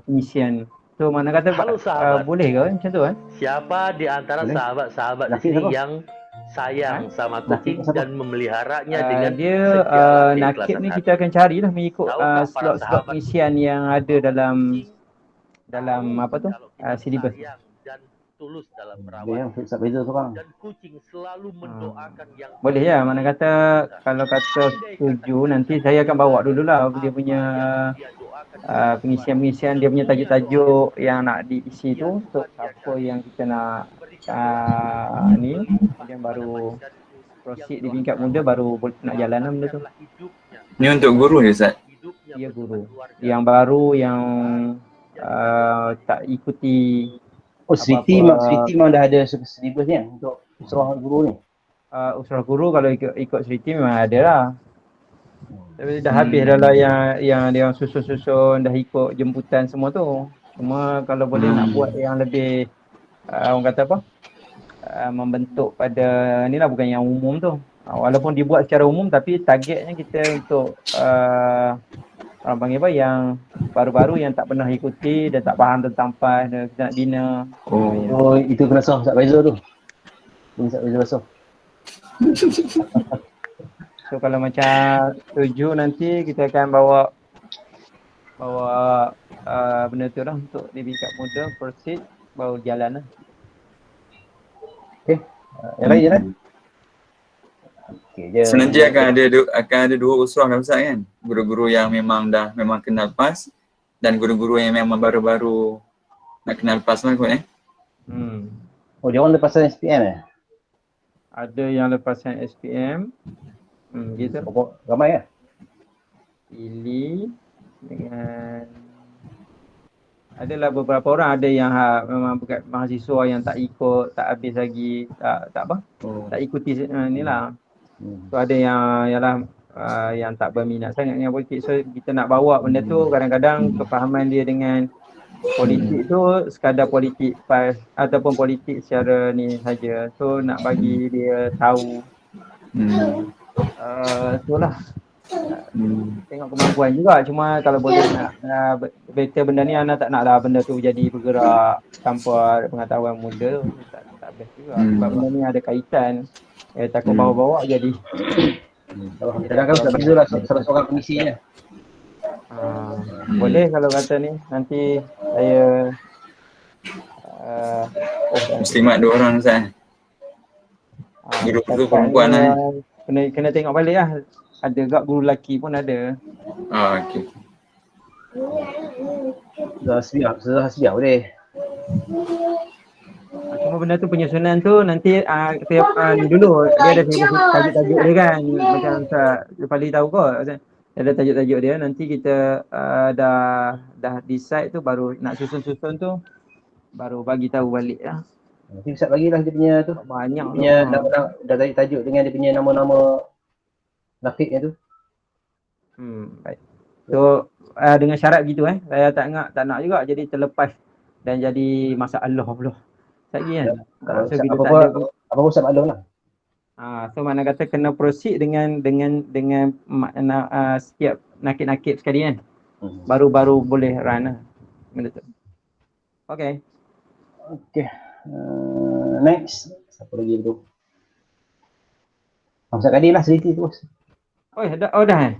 pengisian. So mana kata boleh ke macam tu kan? Siapa di antara Boleh. sahabat-sahabat di Nakib sini siapa? yang sayang sama Nakib kucing siapa? dan memeliharanya dengan Dia segala nakib keikhlasan ni hati? kita akan carilah mengikut Tahukah para slot-slot sahabat pengisian yang ada dalam apa tu silibus. sayang dan tulus dalam Boleh merawat Ustaz Faizal seorang. dan kucing selalu mendoakan yang Boleh ya, mana kata kalau kata setuju nanti saya akan bawa dululah dia punya pengisian-pengisian dia punya tajuk-tajuk yang nak diisi tu untuk siapa yang kita nak ni kemudian baru proceed di tingkat muda baru nak jalan lah benda tu. Ni untuk guru je Ustaz? Ya guru. Yang baru yang tak ikuti Seriti memang dah ada silibus ni untuk usrah guru ni. Usrah guru kalau ikut Seriti memang ada lah. Tapi dah habis dah lah yang dia orang susun-susun dah ikut jemputan semua tu. Cuma kalau boleh nak buat yang lebih orang kata apa? Membentuk pada ni lah bukan yang umum tu. Walaupun dibuat secara umum tapi targetnya kita untuk orang panggil apa yang baru-baru yang tak pernah ikuti dan tak faham tentang PAS dan kita nak bina. Oh itu kena sah Ustaz Faizal tu. Ustaz Faizal sah. So kalau macam setuju nanti kita akan bawa benda tu lah untuk di tingkat muda proceed baru jalan lah. Okey. Yang lain jalan. Senanti akan ada dua usrah kan Ustaz kan? Guru-guru yang memang kenal PAS dan guru-guru yang memang baru-baru nak kenal PAS lah kot Oh dia orang lepasan SPM Ada yang lepasan SPM. Gitu. Ramai ya? Ili dengan adalah beberapa orang ada yang memang bukan mahasiswa yang tak ikut, tak habis lagi, tak tak ikuti ni lah. So ada yang ialah yang tak berminat sangat dengan politik. So kita nak bawa benda tu kadang-kadang kefahaman dia dengan politik tu sekadar politik PAS ataupun politik secara ni saja. So nak bagi dia tahu itulah tengok kemampuan juga. Cuma kalau boleh nak better benda ni anak tak naklah benda tu jadi bergerak tanpa pengetahuan muda tak best juga. Sebab benda ni ada kaitan takut bawa-bawa jadi kadang-kadang tak betul lah salah seorang pengisinya. Boleh kalau kata ni nanti saya Muslimat 2 orang Ustaz. Guru perempuan lah. Kena tengok balik lah. Ada gak guru lelaki pun ada. Okey. Sudah hasbiah boleh. Cuma benda tu penyusunan tu nanti saya dulu dia ada tajuk-tajuk dia kan macam Ustaz Fali tahu kot. Dia ada tajuk-tajuk dia nanti kita dah decide tu baru nak susun-susun tu baru bagi tahu balik lah. Nanti Ustaz bagilah dia punya tu. Banyak Dia punya tu. nama, dah tadi tajuk dengan dia punya nama-nama nafiknya tu. Baik. So dengan syarat gitu saya tak nak juga jadi terlepas dan jadi masalah pula. Lagi kan. So bila tak ada apa Ustaz maklum lah. So mana kata kena proceed dengan makna setiap nakit-nakit sekali kan. Baru boleh run lah. Benda tu. Okay. Next. Siapa lagi tu? Ustaz Kadir lah Seriti tu. Dah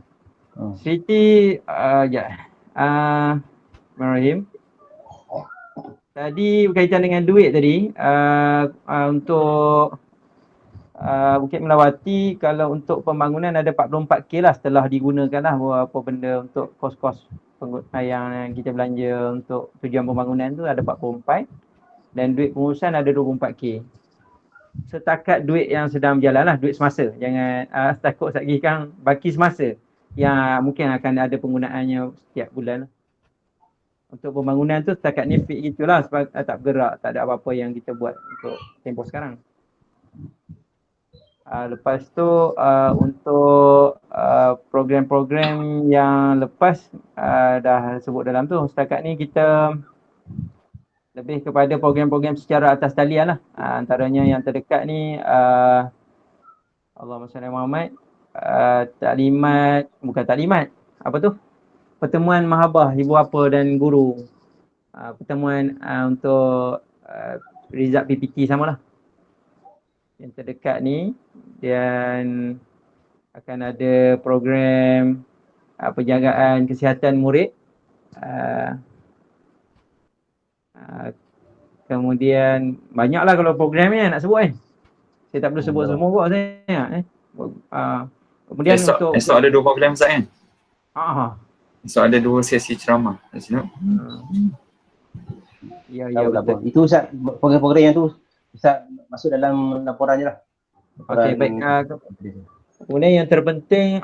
Seriti sekejap. Bismillahirrahmanirrahim. Tadi berkaitan dengan duit tadi untuk Bukit Melawati, kalau untuk pembangunan ada 44K lah setelah digunakan lah apa benda untuk kos-kos yang kita belanja untuk tujuan pembangunan tu ada 44 dan duit pengurusan ada 24K. Setakat duit yang sedang berjalan lah, duit semasa. Jangan takut lagi kan baki semasa yang mungkin akan ada penggunaannya setiap bulan lah. Untuk pembangunan tu setakat ni fit gitulah sebab tak bergerak, tak ada apa-apa yang kita buat untuk tempoh sekarang. Lepas tu untuk program-program yang lepas dah sebut dalam tu, setakat ni kita lebih kepada program-program secara atas talian lah. Antaranya yang terdekat ni Allahumma salli Muhammad, taklimat, apa tu? Pertemuan mahabah ibu bapa dan guru. Pertemuan untuk result PPT samalah. Yang terdekat ni, dan akan ada program penjagaan kesihatan murid. Kemudian banyaklah kalau program ni nak sebut kan. Saya tak perlu sebut semua kot saya. Kemudian esok ada 2 program Ustaz kan? Esok ada 2 sesi ceramah. Ya betul. Itu Ustaz, program-program yang tu Ustaz masuk dalam laporan je lah. Okey, baik. Kemudian yang terpenting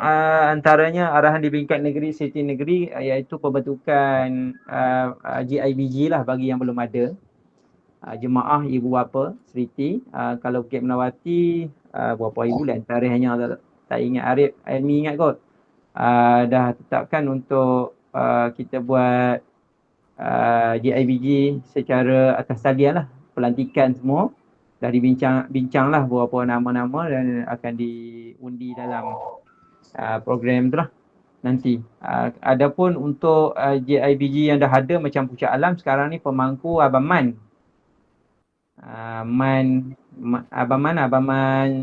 antaranya arahan di peringkat negeri, siti negeri iaitu pembentukan GIBG lah bagi yang belum ada. Jemaah ibu bapa seriti. Kalau Bukit Melawati berapa hari bulan tarikhnya tak ingat, Arif Ilmi ingat kot. Dah tetapkan untuk kita buat GIBG secara atas talian lah, pelantikan semua dah dibincang lah beberapa nama-nama dan akan diundi dalam program tu lah nanti. Adapun untuk GIBG yang dah ada macam Puncak Alam, sekarang ni pemangku Abang Man. Abang Man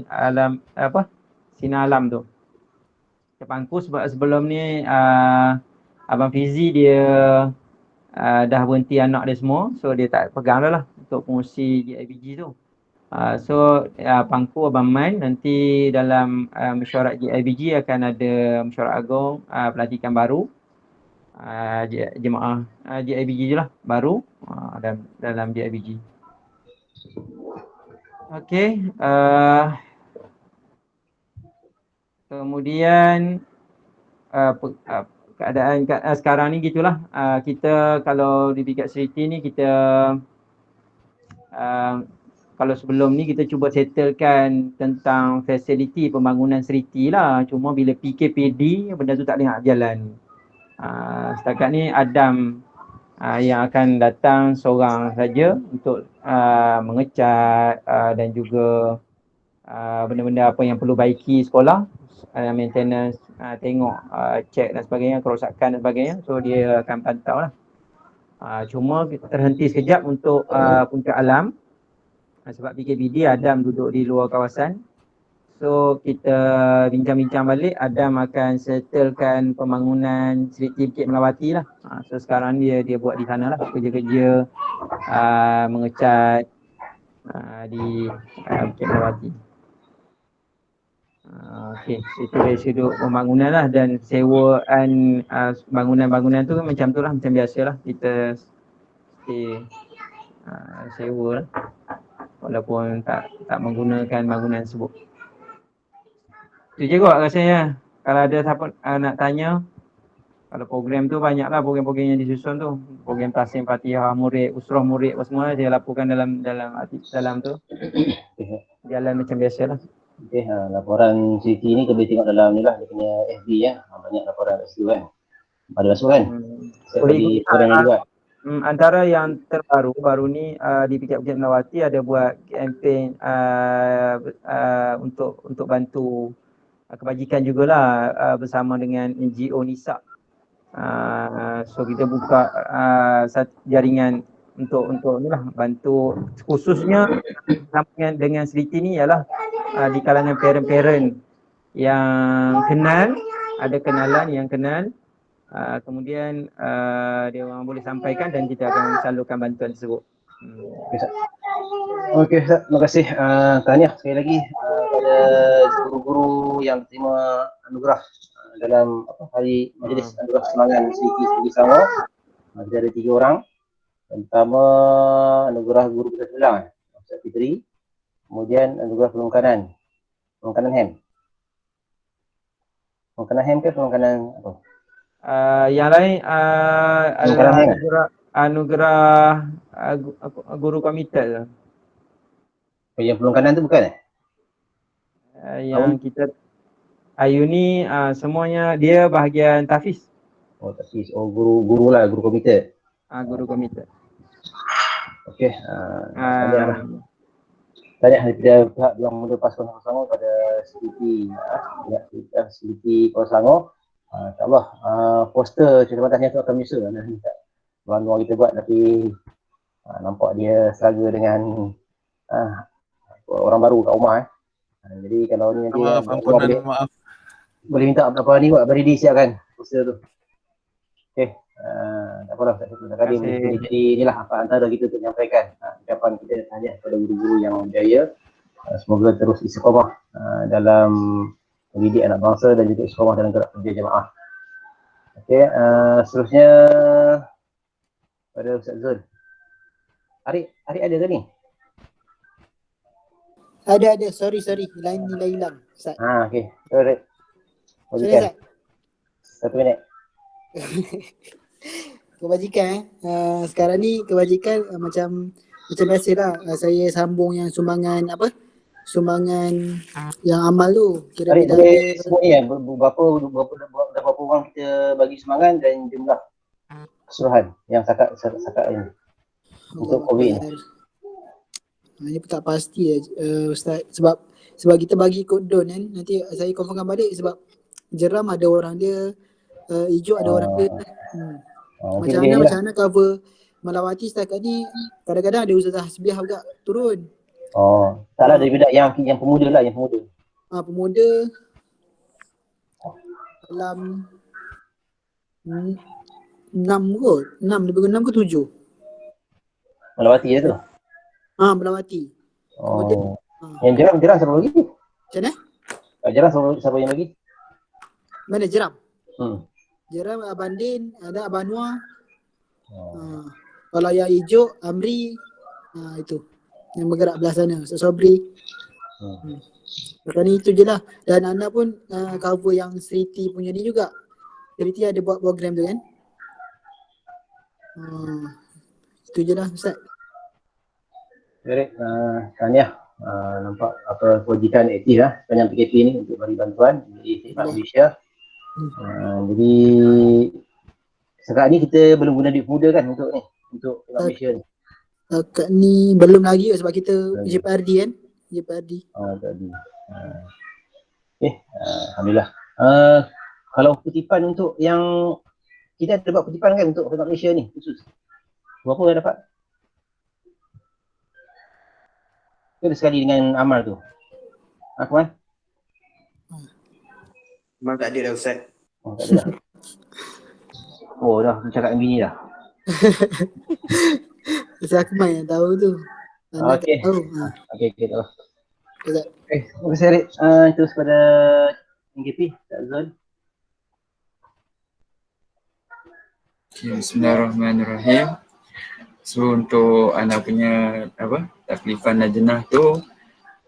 Alam apa? Sinar Alam tu. Pemangku sebab sebelum ni Abang Fizi dia dah berhenti anak dia semua, so dia tak pegang dah lah untuk pengurusi GIBG tu. Pangku Abang Man nanti dalam mesyuarat GIBG akan ada mesyuarat agung pelantikan baru jemaah GIBG je lah baru dalam GIBG. Okey, kemudian keadaan sekarang ni gitulah. Kita kalau di Bikat Seriti ni kita kalau sebelum ni kita cuba settlekan tentang fasiliti pembangunan seriti lah. Cuma bila PKPD benda tu tak boleh nak jalan. Setakat ni Adam yang akan datang seorang saja untuk mengecat dan juga benda-benda apa yang perlu baiki sekolah, maintenance, tengok, cek dan sebagainya, kerosakan dan sebagainya. So dia akan pantau lah. Cuma terhenti sekejap untuk Puncak Alam sebab PKPD Adam duduk di luar kawasan. So kita bincang-bincang balik, Adam akan settlekan pembangunan seriti Bukit Melawati lah. So sekarang dia buat di sana lah, kerja-kerja mengecat di Bukit Melawati. Okey, itu dari sudut pembangunan lah, dan sewaan bangunan-bangunan tu macam tu lah, macam biasa lah kita sewa lah, walaupun tak menggunakan bangunan tersebut. Itu je kot rasanya. Kalau ada siapa nak tanya Kalau program tu banyaklah program-program yang disusun tu. Program tahsin Fatihah murid, usrah murid apa semua dia laporkan dalam tu. Jalan macam biasa lah. Okey, laporan Siti ni kita boleh tengok dalam ni lah dia punya FB ya. Banyak laporan kat situ kan. Ada masuk kan? Saya bagi korang yang buat. Antara yang baru ni di Bukit Melawati ada buat kempen untuk bantu kebajikan jugalah bersama dengan NGO Nisa. So kita buka jaringan untuk inilah bantu khususnya dengan Siti ni ialah di kalangan parent-parent yang kenal, ada kenalan yang kenal. Kemudian dia orang boleh sampaikan dan kita akan salurkan bantuan tersebut. Okey, Ustaz. Terima kasih. Tahniah sekali lagi kepada guru-guru yang terima anugerah dalam hari majlis anugerah kesemangan Siti Selangor. Kita ada 3 orang. Yang pertama anugerah guru besar Selang, Ustaz Fitri. Kemudian anugerah pelongkanan HEM. Pelongkanan HEM ke pelongkanan apa? Yang lain adalah anugerah guru komite. Yang pelongkanan tu bukan Yang kita Ayu ni semuanya dia bahagian tahfiz. Oh tahfiz. Oh guru lah, guru komite. Guru komite. Okey. Tahniah daripada pihak Dewan Muda PAS Kuala Selangor pada Siti Kuala Selangor. InsyaAllah poster cerita tahniah tu akan menyusul. Luar kita buat tapi nampak dia struggle dengan orang baru kat rumah jadi kalau ni nanti maaf. Boleh minta apa ni buat beri disiapkan poster tu. Okey. Tak apalah tadi jadi inilah apa antara kita untuk menyampaikan ucapan kita tahniah kepada guru-guru yang berjaya. Semoga terus istiqamah dalam mendidik anak bangsa dan juga istiqamah dalam gerak kerja jemaah. Okey, seterusnya pada Ustaz Zul. Ari ada ke ni? Ada. Sorry. Line nilai hilang. Ustaz. Okey. Sorry. Sorry, 1 minit. Kebajikan sekarang ni kebajikan macam biasa lah. Saya sambung yang sumbangan yang amal tu. Kira boleh sebut ni berapa orang kita bagi sumbangan dan jumlah keseluruhan yang sakat ini untuk COVID ni. Ini pun tak pasti Ustaz sebab kita bagi kod don kan. Nanti saya confirmkan balik sebab Jeram ada orang dia, hijau ada orang dia. Macam mana cover Melawati setakat ni kadang-kadang ada Ustazah Hasbiah juga turun. Taklah daripada yang pemuda lah, yang pemuda. Pemuda dalam 6 kot. 6 lebih kurang 6 ke 7. Melawati je tu. Melawati. Yang Jeram siapa bagi? Macam mana? Jeram siapa yang bagi? Mana Jeram? Jeram Abang Din, ada Abang Anwar. Kalau yang hijau Amri, itu yang bergerak belah sana, Ustaz Sobri. Sekarang ni itu je lah. Dan Ana pun cover yang Sriti punya ni juga. Sriti ada buat program tu kan. Itu je lah Ustaz. Baik, tahniah. Nampak apa kewajikan aktif lah sepanjang PKP ni untuk beri bantuan di khidmat Malaysia. Jadi sekarang ni kita belum guna duit muda kan untuk khidmat Malaysia ni. Kat ni belum lagi sebab kita JPRD kan. JPRD. Tadi. Alhamdulillah. Kalau kutipan untuk yang kita ada buat kutipan kan untuk khidmat Malaysia ni khusus. Berapa dah dapat? Itu sekali dengan amal tu. Aku kan? Memang tak ada dah Ustaz. Tak ada dah. Dah cakap dengan bini dah. Ustaz Akmal yang tahu tu. Okey. Okey, tak apa. Terima kasih Arik. Terus pada NKP, Ustaz Zul. Bismillahirrahmanirrahim. So untuk anak punya taklifan lajnah tu,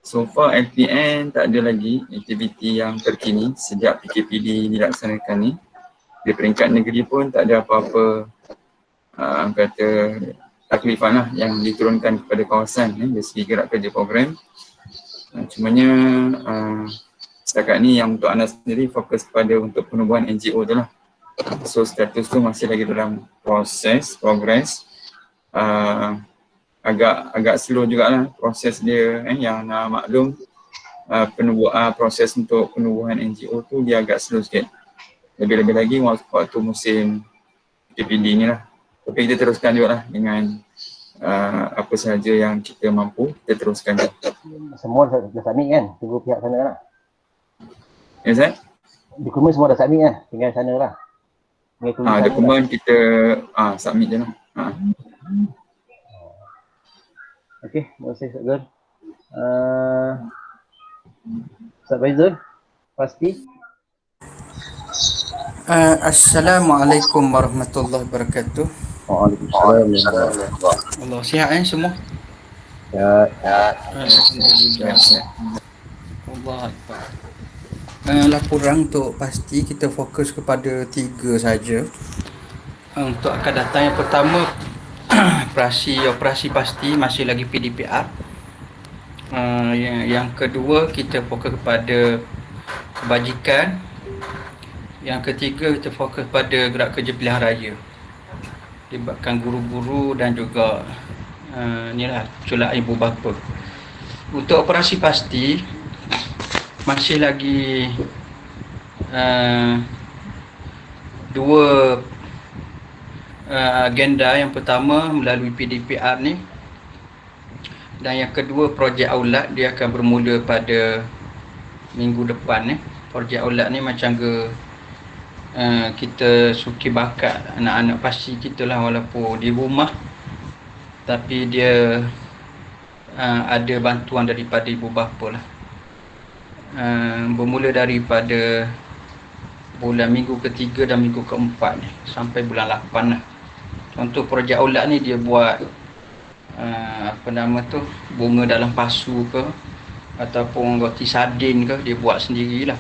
so far LPN tak ada lagi aktiviti yang terkini sejak PKPD dilaksanakan ni. di peringkat negeri pun tak ada apa-apa kata taklifan lah yang diturunkan kepada kawasan dari segi gerak kerja program. Cumanya setakat ni yang untuk anda sendiri fokus kepada untuk penubuhan NGO tu lah. So status tu masih lagi dalam progress. Agak slow jugalah proses dia yang maklum proses untuk penubuhan NGO tu dia agak slow sikit. Lebih-lebih lagi waktu musim PPD ni lah. Tapi kita teruskan juga lah dengan apa sahaja yang kita mampu, kita teruskan je. Semua dah submit kan? Tunggu pihak sana lah. Ya Zat? Dokumen semua dah submit kan? Tinggal sana lah. Dokumen kita submit je lah. Okey, terima kasih Ustaz Zul. Ustaz Faizul, pasti. Assalamualaikum warahmatullahi wabarakatuh. Waalaikumsalam. Allah sihat semua? Ya. Alhamdulillah. Allah Akbar. Laporan untuk pasti kita fokus kepada 3 saja. Untuk akan datang yang pertama operasi pasti masih lagi PDPR. Yang kedua kita fokus kepada kebajikan. Yang ketiga kita fokus pada gerak kerja pilihan raya. Libatkan guru-guru dan juga culaan ibu bapa. Untuk operasi pasti masih lagi 2 agenda. Yang pertama melalui PDPR ni, dan yang kedua projek aulad dia akan bermula pada minggu depan ni. Projek aulad ni macam kita suki bakat anak-anak pasti kita lah, walaupun di rumah tapi dia ada bantuan daripada ibu bapa lah. Bermula daripada minggu ketiga dan minggu keempat ni sampai bulan 8 lah. Contoh projek aulad ni dia buat bunga dalam pasu ke ataupun roti sardin ke, dia buat sendirilah,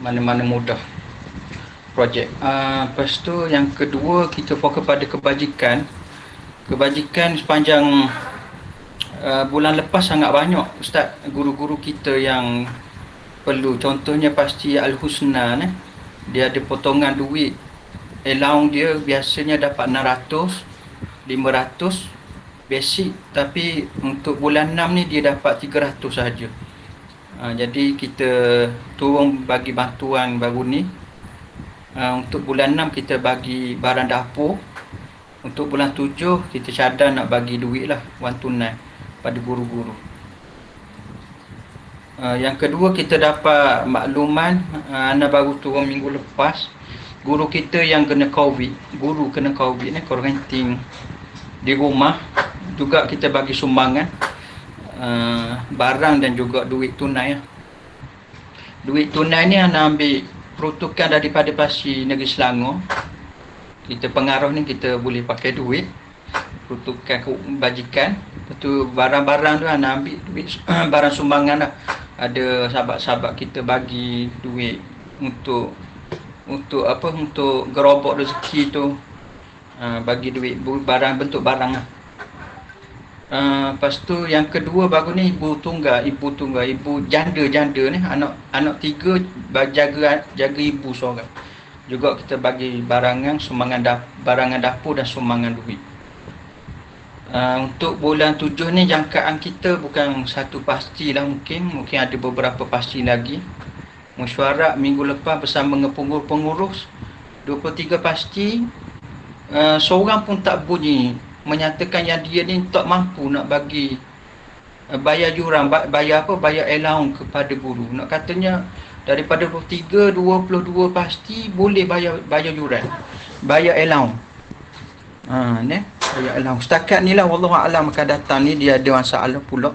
mana-mana mudah projek. Lepas tu yang kedua kita fokus pada kebajikan. Kebajikan sepanjang bulan lepas sangat banyak Ustaz guru-guru kita yang perlu. Contohnya pasti Al-Husna ni, dia ada potongan duit allowance dia biasanya dapat 600, 500 basic, tapi untuk bulan 6 ni dia dapat 300 saja. Jadi kita turun bagi bantuan baru ni. Untuk bulan 6 kita bagi barang dapur. Untuk bulan 7 kita cadang nak bagi duit lah, wang tunai pada guru-guru. Yang kedua kita dapat makluman, anak baru turun minggu lepas, guru kita yang kena COVID, ni karantin di rumah, juga kita bagi sumbangan barang dan juga duit tunai. Duit tunai ni anak ambil peruntukan daripada Pasti Negeri Selangor. Kita pengaruh ni kita boleh pakai duit peruntukan kebajikan. Lepas tu barang-barang tu anak ambil duit barang sumbangan lah. Ada sahabat-sahabat kita bagi duit untuk gerobok rezeki tu, bagi duit barang, bentuk barang lah. Lepas tu yang kedua baru ni ibu janda ni, anak 3 jaga ibu seorang. Juga kita bagi barangan dapur dan sumbangan duit. Untuk bulan 7 ni jangkaan kita bukan satu pasti lah, mungkin ada beberapa pasti lagi. Mesyuarat minggu lepas bersama dengan pengurus 23 pasti. Seorang pun tak bunyi menyatakan yang dia ni tak mampu nak bagi bayar yuran, bayar allowance kepada guru. Nak katanya daripada 23, 22 pasti boleh bayar yuran, bayar allowance. Bayar allowance. Setakat ni lah wallahualam akan datang ni dia ada masalah pula.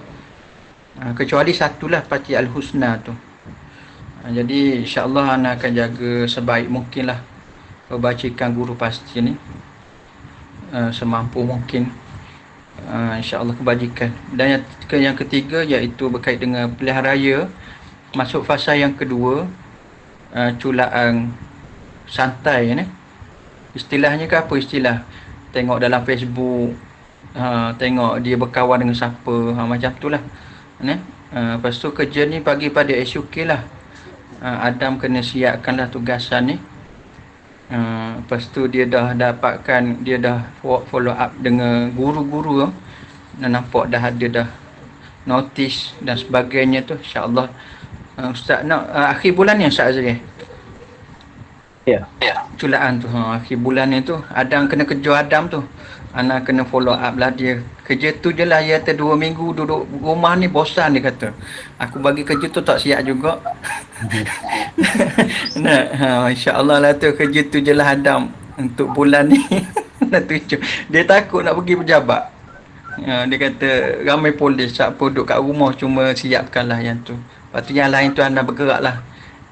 Kecuali satulah Pasti Al-Husna tu. Jadi insya-Allah ana akan jaga sebaik mungkin lah perbajikan guru pasti ni. Semampu mungkin, insya-Allah kebajikan. Dan yang ketiga iaitu berkait dengan pilihan raya, masuk fasa yang kedua, culaan santai ni. Istilahnya ke apa istilah? Tengok dalam Facebook, tengok dia berkawan dengan siapa, macam tu lah. Lepas tu kerja ni bagi pada SUK lah. Adam kena siapkanlah tugasan ni. Lepas tu dia dah dapatkan, dia dah follow up dengan guru-guru. Nampak dah ada dah notis dan sebagainya tu, insyaAllah. Ustaz nak akhir bulan ni Ustaz Azri? Ya. Culaan tu, akhir bulan ni tu Adam kena kejar Adam tu. Ana kena follow up lah dia. Kerja tu je lah, dia kata 2 minggu duduk rumah ni bosan, dia kata. Aku bagi kerja tu tak siap juga. Nah, insyaAllah lah tu, kerja tu je lah Adam untuk bulan ni. Nak tujuh. Dia takut nak pergi pejabat. Dia kata ramai polis, siapa duduk kat rumah, cuma siapkan lah yang tu. Lepas tu yang lain tu anda bergerak lah.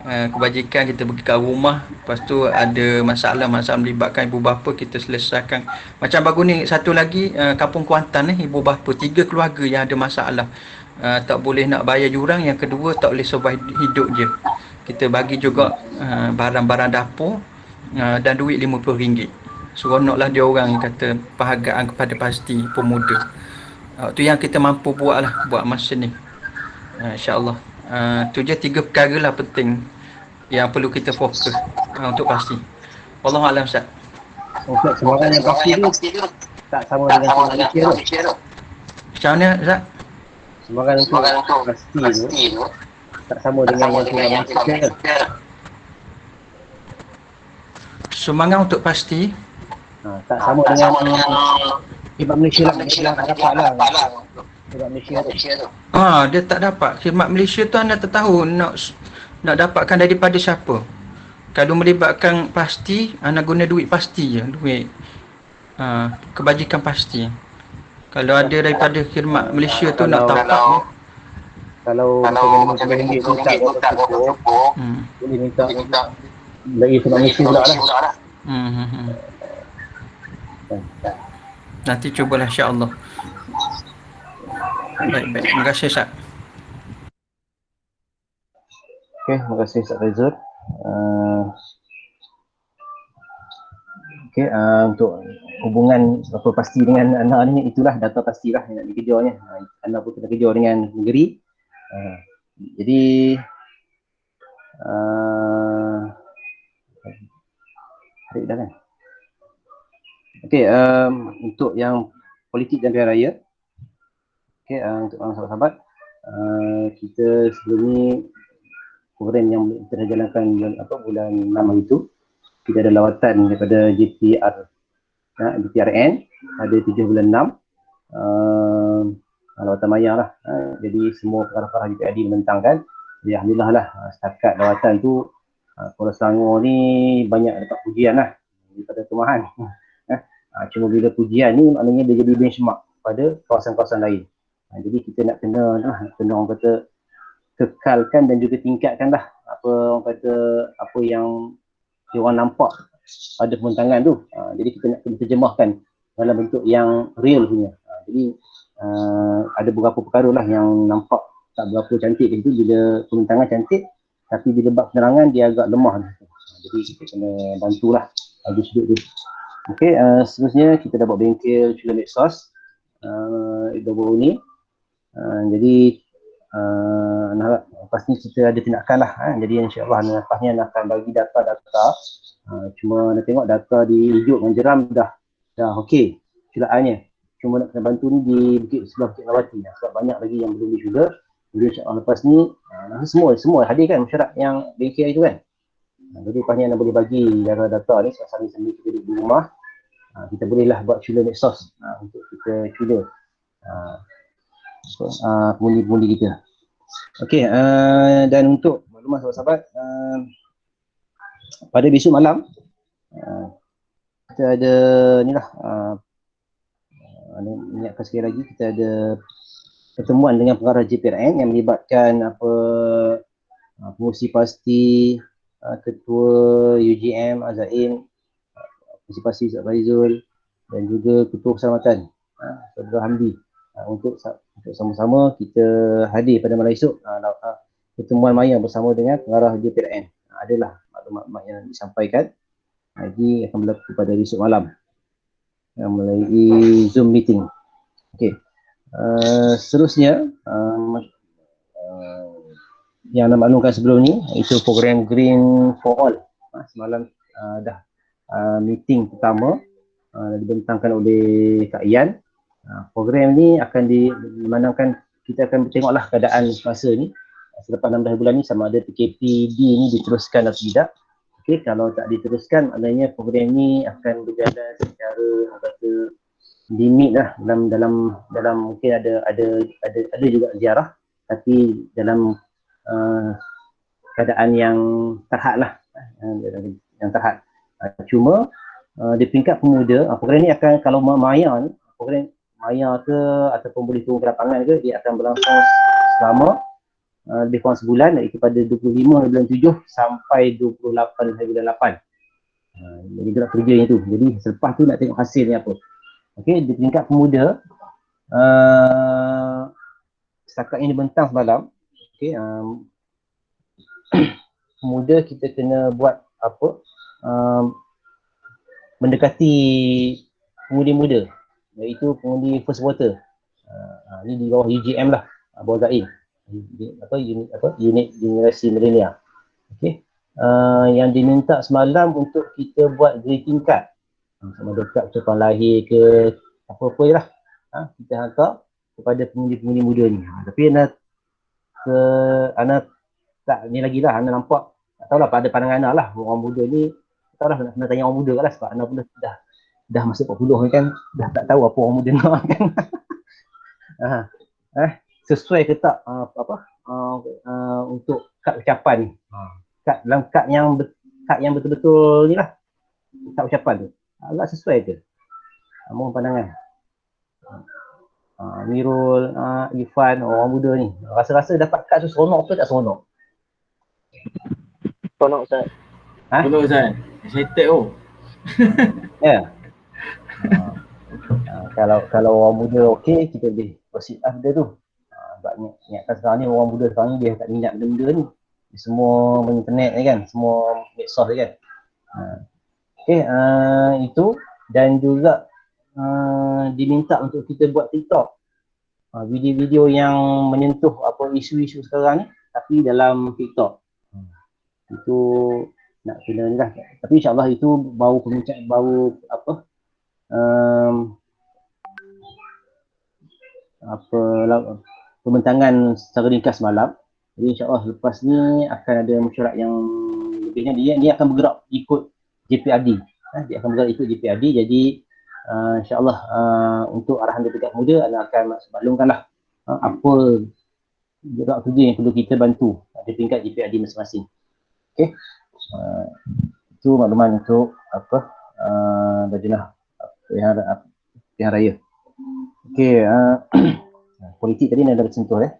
Kebajikan kita pergi kat rumah, lepas tu ada masalah-masalah melibatkan ibu bapa, kita selesaikan. Macam baru ni satu lagi, Kampung Kuantan ni, ibu bapa 3 keluarga yang ada masalah, tak boleh nak bayar jurang, yang kedua tak boleh survive hidup je. Kita bagi juga barang-barang dapur dan duit RM50. Seronoklah dia orang kata penghargaan kepada pasti pemuda. Tu yang kita mampu buat lah, buat masa ni, insyaAllah. Tu je 3 perkara lah penting yang perlu kita fokus untuk pasti. Wallahualam Ustaz. Ustaz, sebarang yang pasti tu tak sama dengan Malaysia tu. Macam mana Ustaz? Sebarang untuk pasti tu tak sama dengan yang Malaysia tu. Semangat untuk pasti tak sama dengan khidmat Malaysia lah. Malaysia tak dapat lah khidmat Malaysia tu. Dia tak dapat. Khidmat Malaysia tu anda tak tahu nak dapatkan daripada siapa. Kalau melibatkan pasti, anda guna duit pasti je, duit kebajikan pasti. Kalau ada daripada khidmat Malaysia tu nak dapat, kalau RM50 tu tak cukup, boleh minta dari khidmat Malaysia pula lah. Nanti cubalah insya-Allah. Baik. Terima kasih Ustaz. Okey, terima kasih Ustaz Faizul. Okey, untuk hubungan apa pasti dengan anak ni, itulah data pastilah yang nak dikejarnya. Anak pun kena kejar dengan negeri. Jadi hari dah kan. Okey, untuk yang politik dan pilihan raya. Okey, untuk sahabat-sahabat, kita sebelum ni program yang kita jalankan bulan 6 itu, kita ada lawatan daripada JPRN ada 7 bulan 6, lawatan maya lah. Jadi semua perkara-perkara JPRD menentangkan. Jadi alhamdulillah lah, setakat lawatan tu Kuala Selangor ni banyak dapat pujian lah daripada kemahan. Cuma bila pujian ni maknanya dia jadi benchmark pada kawasan-kawasan lain. Jadi kita nak kena orang kata kekalkan dan juga tingkatkan lah apa yang diorang nampak pada pembentangan tu. Jadi kita nak kena terjemahkan dalam bentuk yang real punya. Jadi ada beberapa perkara lah yang nampak tak berapa cantik itu bila pembentangan cantik, tapi bila bab penerangan dia agak lemah. Jadi kita kena bantulah bagi sudut tu. Okey, seterusnya kita dah buat bengkel Chula Lexus baru ni. Jadi lepas ni kita ada tindakan lah. Jadi insyaAllah lepas ni akan bagi data-data. Cuma nak tengok data di hijau dengan jeram dah okey culaannya. Cuma nak kena bantu ni di sebelah Bukit Ngawati. Sebab banyak lagi yang belum dicuda. Jadi insyaAllah lepas ni semua hadirkan masyarakat yang bengkel itu kan. Jadi lepas ni anda boleh bagi data ni sambil kita duduk di rumah. Kita bolehlah buat Chula Lexus untuk kita cula pengundi-pengundi kita. Okey, dan untuk makluman sahabat-sahabat, pada besok malam kita ada ni lah, ingatkan sekali lagi, kita ada pertemuan dengan pengarah JPRN yang melibatkan pengurusi pasti, ketua UGM Azain, pengurusi pasti Ustaz Faizul dan juga ketua keselamatan Saudara Hamdi, untuk sama-sama kita hadir pada malam esok pertemuan maya bersama dengan pengarah JPRN. Adalah maklumat-maklumat yang disampaikan Haji akan berlaku pada esok malam melalui Zoom meeting. Okey. Seterusnya yang nak maklumkan sebelum ni itu program Green for All. Semalam dah meeting pertama dibentangkan oleh Kak Ian. Program ni akan dimandangkan kita akan tengoklah keadaan semasa ni selepas 16 bulan ni sama ada PKPD ni diteruskan atau tidak. Okey, kalau tak diteruskan maknanya program ni akan berjalan secara kata limit lah dalam mungkin ada juga ziarah tapi dalam keadaan yang terhad lah, yang terhad. Cuma di peringkat pemuda, program ni akan kalau maya ni, program maya ke ataupun boleh turun ke lapangan ke, dia akan berlangsung selama lebih kurang sebulan, iaitu pada 25 bulan 7 sampai 28 hari bulan 8. Jadi gerak kerja yang tu. Jadi selepas tu nak tengok hasilnya apa. Okey, di peringkat pemuda setakat ini dibentang semalam. Okey, pemuda kita kena buat apa? Mendekati pengundi muda, iaitu pengundi first voter. Ini di bawah UGM lah, bawah Zain. Unit generasi milenial. Okey. Yang diminta semalam untuk kita buat greeting card. Sama ada kad ucapan lahir ke apa-apa je lah. Kita hantar kepada pengundi-pengundi muda ni. Tapi Ana tak ni lagi lah, Ana nampak tak tahulah pada pandangan Ana lah, orang muda ni tak tahulah nak tanya orang muda lah, sebab Ana pun dah masuk 40 kan, dah tak tahu apa orang muda nak kan. Sesuai ke tak untuk kad ucapan ni. Kad dalam kad yang betul-betul ni lah, kad ucapan tu agak sesuai ke? Mohon pandangan. Mirul, Irfan, orang muda ni rasa-rasa dapat kad tu seronok ke tak seronok? Seronok Ustaz. Seronok Ustaz. Excited tu. Ya. Kalau orang muda okey, kita boleh proceed after tu. Sebab ingatkan sekarang ni orang muda sekarang ni dia tak minat benda-benda ni. Dia semua internet ni kan, semua medsos ni kan. Okey, itu dan juga diminta untuk kita buat TikTok. Video-video yang menyentuh apa isu-isu sekarang ni tapi dalam TikTok. Itu nak kena ni lah. Tapi insya-Allah itu baru pembentangan secara ringkas malam. Jadi insya-Allah lepas ni akan ada mesyuarat yang lebihnya, dia akan bergerak ikut JPRD. Dia akan bergerak ikut JPRD. Jadi insya-Allah untuk arahan dari pihak muda anda akan maklumkanlah apa gerak kerja yang perlu kita bantu di tingkat JPRD masing-masing. Okey. Itu makluman untuk Lajnah Pilihan Raya. Okey, politik tadi anda dah bersentuh anda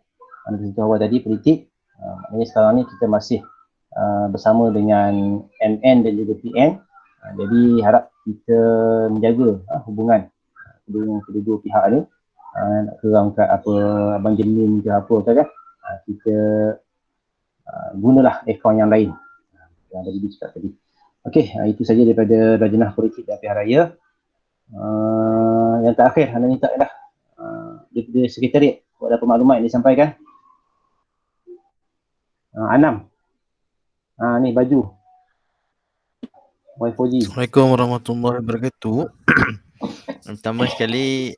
bersentuh awal tadi politik. Maknanya sekarang ni kita masih bersama dengan MN dan juga PN. Jadi harap kita menjaga hubungan kedua pihak ni. Nak kerang kat apa Abang Jemin ke apa kan, kita gunalah akaun yang lain yang tadi dicakap tadi. Okey, itu saja daripada Lajnah Politik dan Pilihan Raya. Yang terakhir anda minta adalah daripada sekretariat ada maklumat yang disampaikan. Anam. Ni baju Y4G. Assalamualaikum warahmatullahi wabarakatuh. Pertama sekali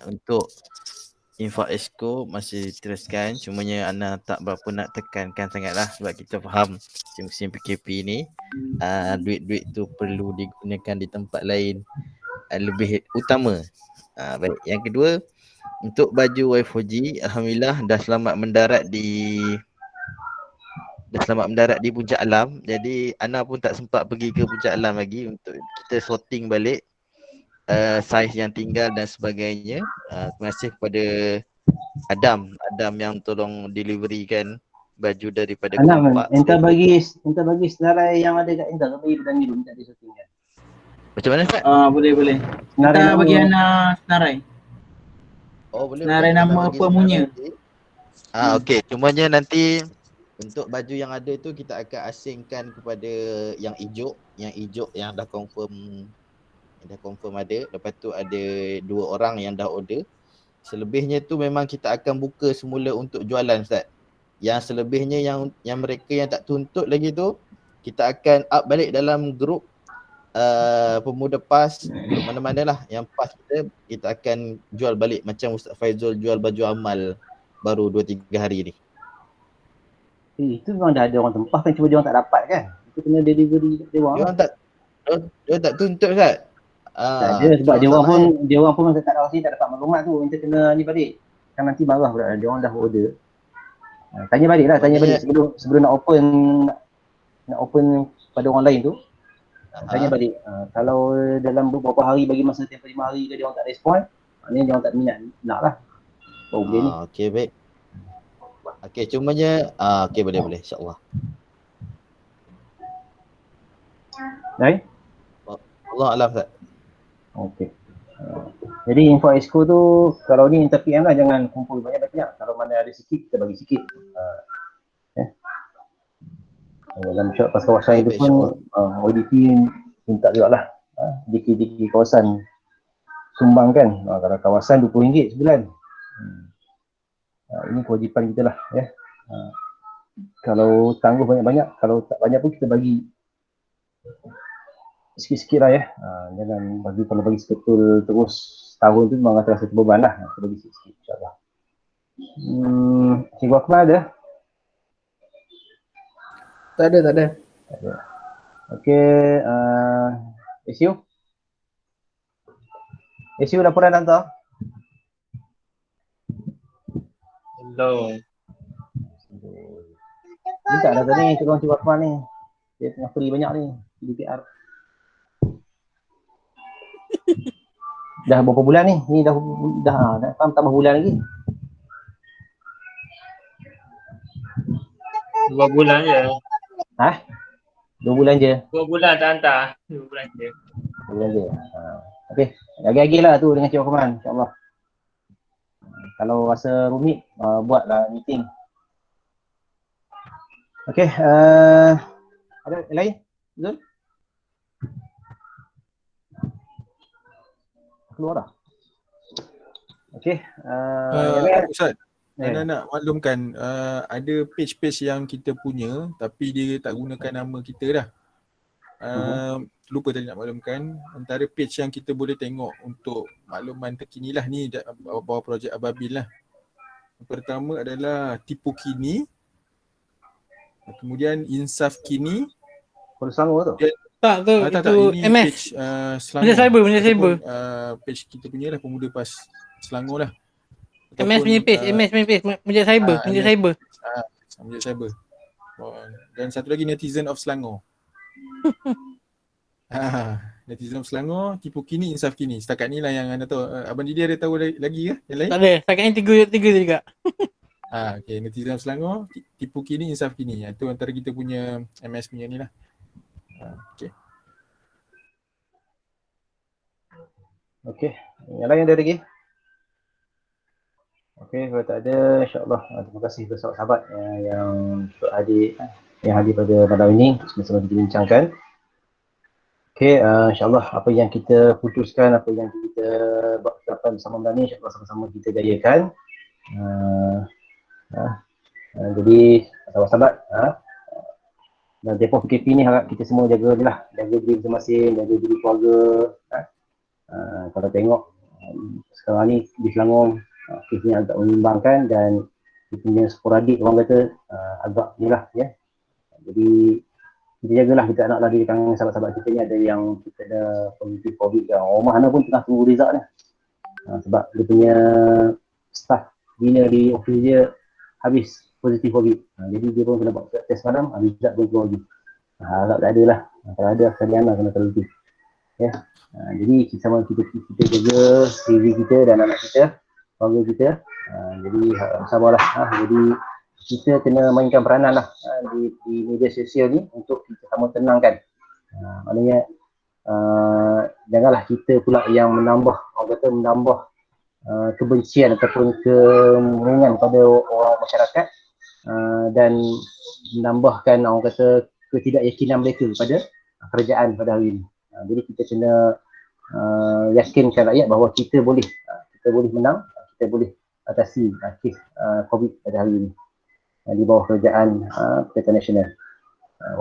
untuk infak Exco masih diteruskan, cumanya Ana tak berapa nak tekankan sangatlah sebab kita faham musim PKP ni duit-duit tu perlu digunakan di tempat lain lebih utama. Baik, yang kedua untuk baju Y4G, alhamdulillah dah selamat mendarat di Puncak Alam. Jadi Ana pun tak sempat pergi ke Puncak Alam lagi untuk kita sorting balik saiz yang tinggal dan sebagainya. Terima kasih kepada Adam yang tolong deliverykan baju daripada Kompak. Entah bagi senarai yang ada kat Indah, bagi pedang biru minta dia sortingkan. Macam mana Ustaz? Boleh. Kita bagi Ana senarai. Oh boleh. Senarai nama pemunya. Okey, cumanya nanti Untuk baju yang ada tu kita akan asingkan kepada yang hijau yang dah confirm ada. Lepas tu ada 2 orang yang dah order. Selebihnya tu memang kita akan buka semula untuk jualan, Ustaz. Yang selebihnya yang mereka yang tak tuntut lagi tu, kita akan up balik dalam grup pemuda PAS, grup mana-mana lah yang PAS kita akan jual balik macam Ustaz Faizul jual baju amal baru 2-3 hari ni. Itu memang dah ada orang tempah kan, cuma dia orang tak dapat kan. Itu kena delivery kat dia orang. Dia tak tuntut, Ustaz. Tak ada, sebab dia orang pun tak dapat maklumat tu. Kita kena ni balik. Kan nanti marah pula, dia orang dah order. Tanya balik sebelum nak open pada orang lain tu. Tanya balik. Kalau dalam beberapa hari bagi masa tempoh 5 hari ke dia orang tak respon, maknanya dia orang tak minat nak lah. Oh boleh ni. Okey, baik. Okey, cumanya okey boleh insya-Allah. Baik. Allah alam, Ustaz. Okey. Jadi info exco tu kalau ni inter PM lah, jangan kumpul banyak-banyak. Kalau mana ada sikit kita bagi sikit. Dalam shot pas kawasan itu pun ODP minta juga lah diki-diki kawasan sumbangkan. Kalau kawasan RM20 sebulan. Ini kewajipan kita lah ya. Kalau tangguh banyak-banyak, kalau tak banyak pun kita bagi sikit-sikit lah ya. Jangan bagi, kalau bagi sebetul terus tahun tu memang rasa terbeban lah. Kita bagi sikit-sikit insyaAllah. Cikgu Akmal ada? Tak ada. Okey, SU laporan hantar. Hello. Ni tak ada tadi Cikgu Akmal ni. Dia tengah free banyak ni, DPR. Dah berapa bulan ni? Ni dah tambah bulan lagi. 2 bulan je. 2 bulan je. 2 bulan tak hantar. 2 bulan je. 2 bulan je. Okey, lagi-lagi lah tu dengan Cikgu Akmal, insya-Allah. Kalau rasa rumit, buatlah meeting. Okey, ada lain? Zul? Keluar dah. Okey, Ustaz, Ana nak maklumkan ada page-page yang kita punya tapi dia tak gunakan nama kita dah. Lupa tadi nak maklumkan, antara page yang kita boleh tengok untuk makluman terkini lah ni bawah projek Ababil lah. Yang pertama adalah Tipu Kini, kemudian Insaf Kini. Kalau Selangor tu? Tak, ini MS. Page Selangor. Benda cyber. Page kita punya lah, Pemuda PAS Selangor lah. MS punya page, Mujib Cyber, Mujib Cyber. Dan satu lagi Netizen of Selangor. Netizen of Selangor, Tipu Kini, Insaf Kini. Setakat ni lah yang anda tahu. Abang Didi ada tahu lagi ke yang lain? Tak ada, setakat ni tiga juga. Okay, Netizen of Selangor, Tipu Kini, Insaf Kini. Itu antara kita punya MS punya ni lah. Okay. Okey, yang lain ada lagi? Okey, kalau tak ada, insya-Allah terima kasih kepada sahabat-sahabat yang hadir pada malam ini untuk sama-sama kita bincangkan. Okey, insya-Allah apa yang kita putuskan, apa yang kita buat persiapan bersama malam ni, insya-Allah sama-sama kita jayakan. Jadi sahabat-sahabat, dan tempoh PKP ni harap kita semua jaga diri masing-masing, jaga diri keluarga. Kalau tengok sekarang ni di Selangor kesnya agak menyimbangkan dan dia punya sporadik orang kata agak ni lah ya. Jadi kita jagalah, kita nak lagi dengan sahabat-sahabat kita ni ada yang kita ada positif COVID ke. Orang mana pun tengah tunggu result ni. Sebab dia punya staff bina di office dia habis positif COVID. Jadi dia pun kena buat test malam, result pun keluar lagi. Harap tak ada lah. Kalau ada, Saliana kena teliti. Ya. Jadi sama kita jaga diri kita dan anak kita, keluarga kita. Jadi sabarlah. Jadi kita kena mainkan peranan lah di media sosial ni untuk kita sama tenangkan. Maknanya janganlah kita pula yang menambah kebencian ataupun kemungkinan pada orang masyarakat dan menambahkan orang kata ketidakyakinan mereka kepada kerajaan pada hari ini. Jadi kita kena yakinkan rakyat bahawa kita boleh menang, kita boleh atasi kes COVID pada hari ini di bawah kerajaan Perikatan Nasional.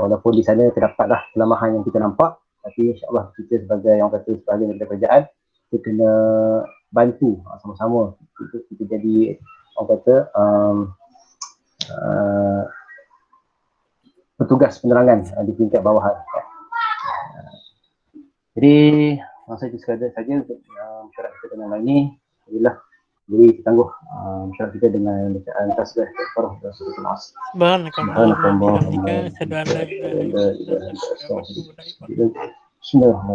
Walaupun di sana terdapatlah kelemahan yang kita nampak, tapi insyaAllah kita sebagai yang kata sebahagian daripada kerajaan, kita kena bantu sama-sama kita jadi orang kata petugas penerangan di tingkat bawahan. Jadi masa itu saja untuk mesyuarat kita dengan hari ini. Alhamdulillah, jadi kita tangguh mesyuarat kita dengan bacaan tasbih kafarah dan surah Al-As. Subhanakallah. Bismillahirrahmanirrahim.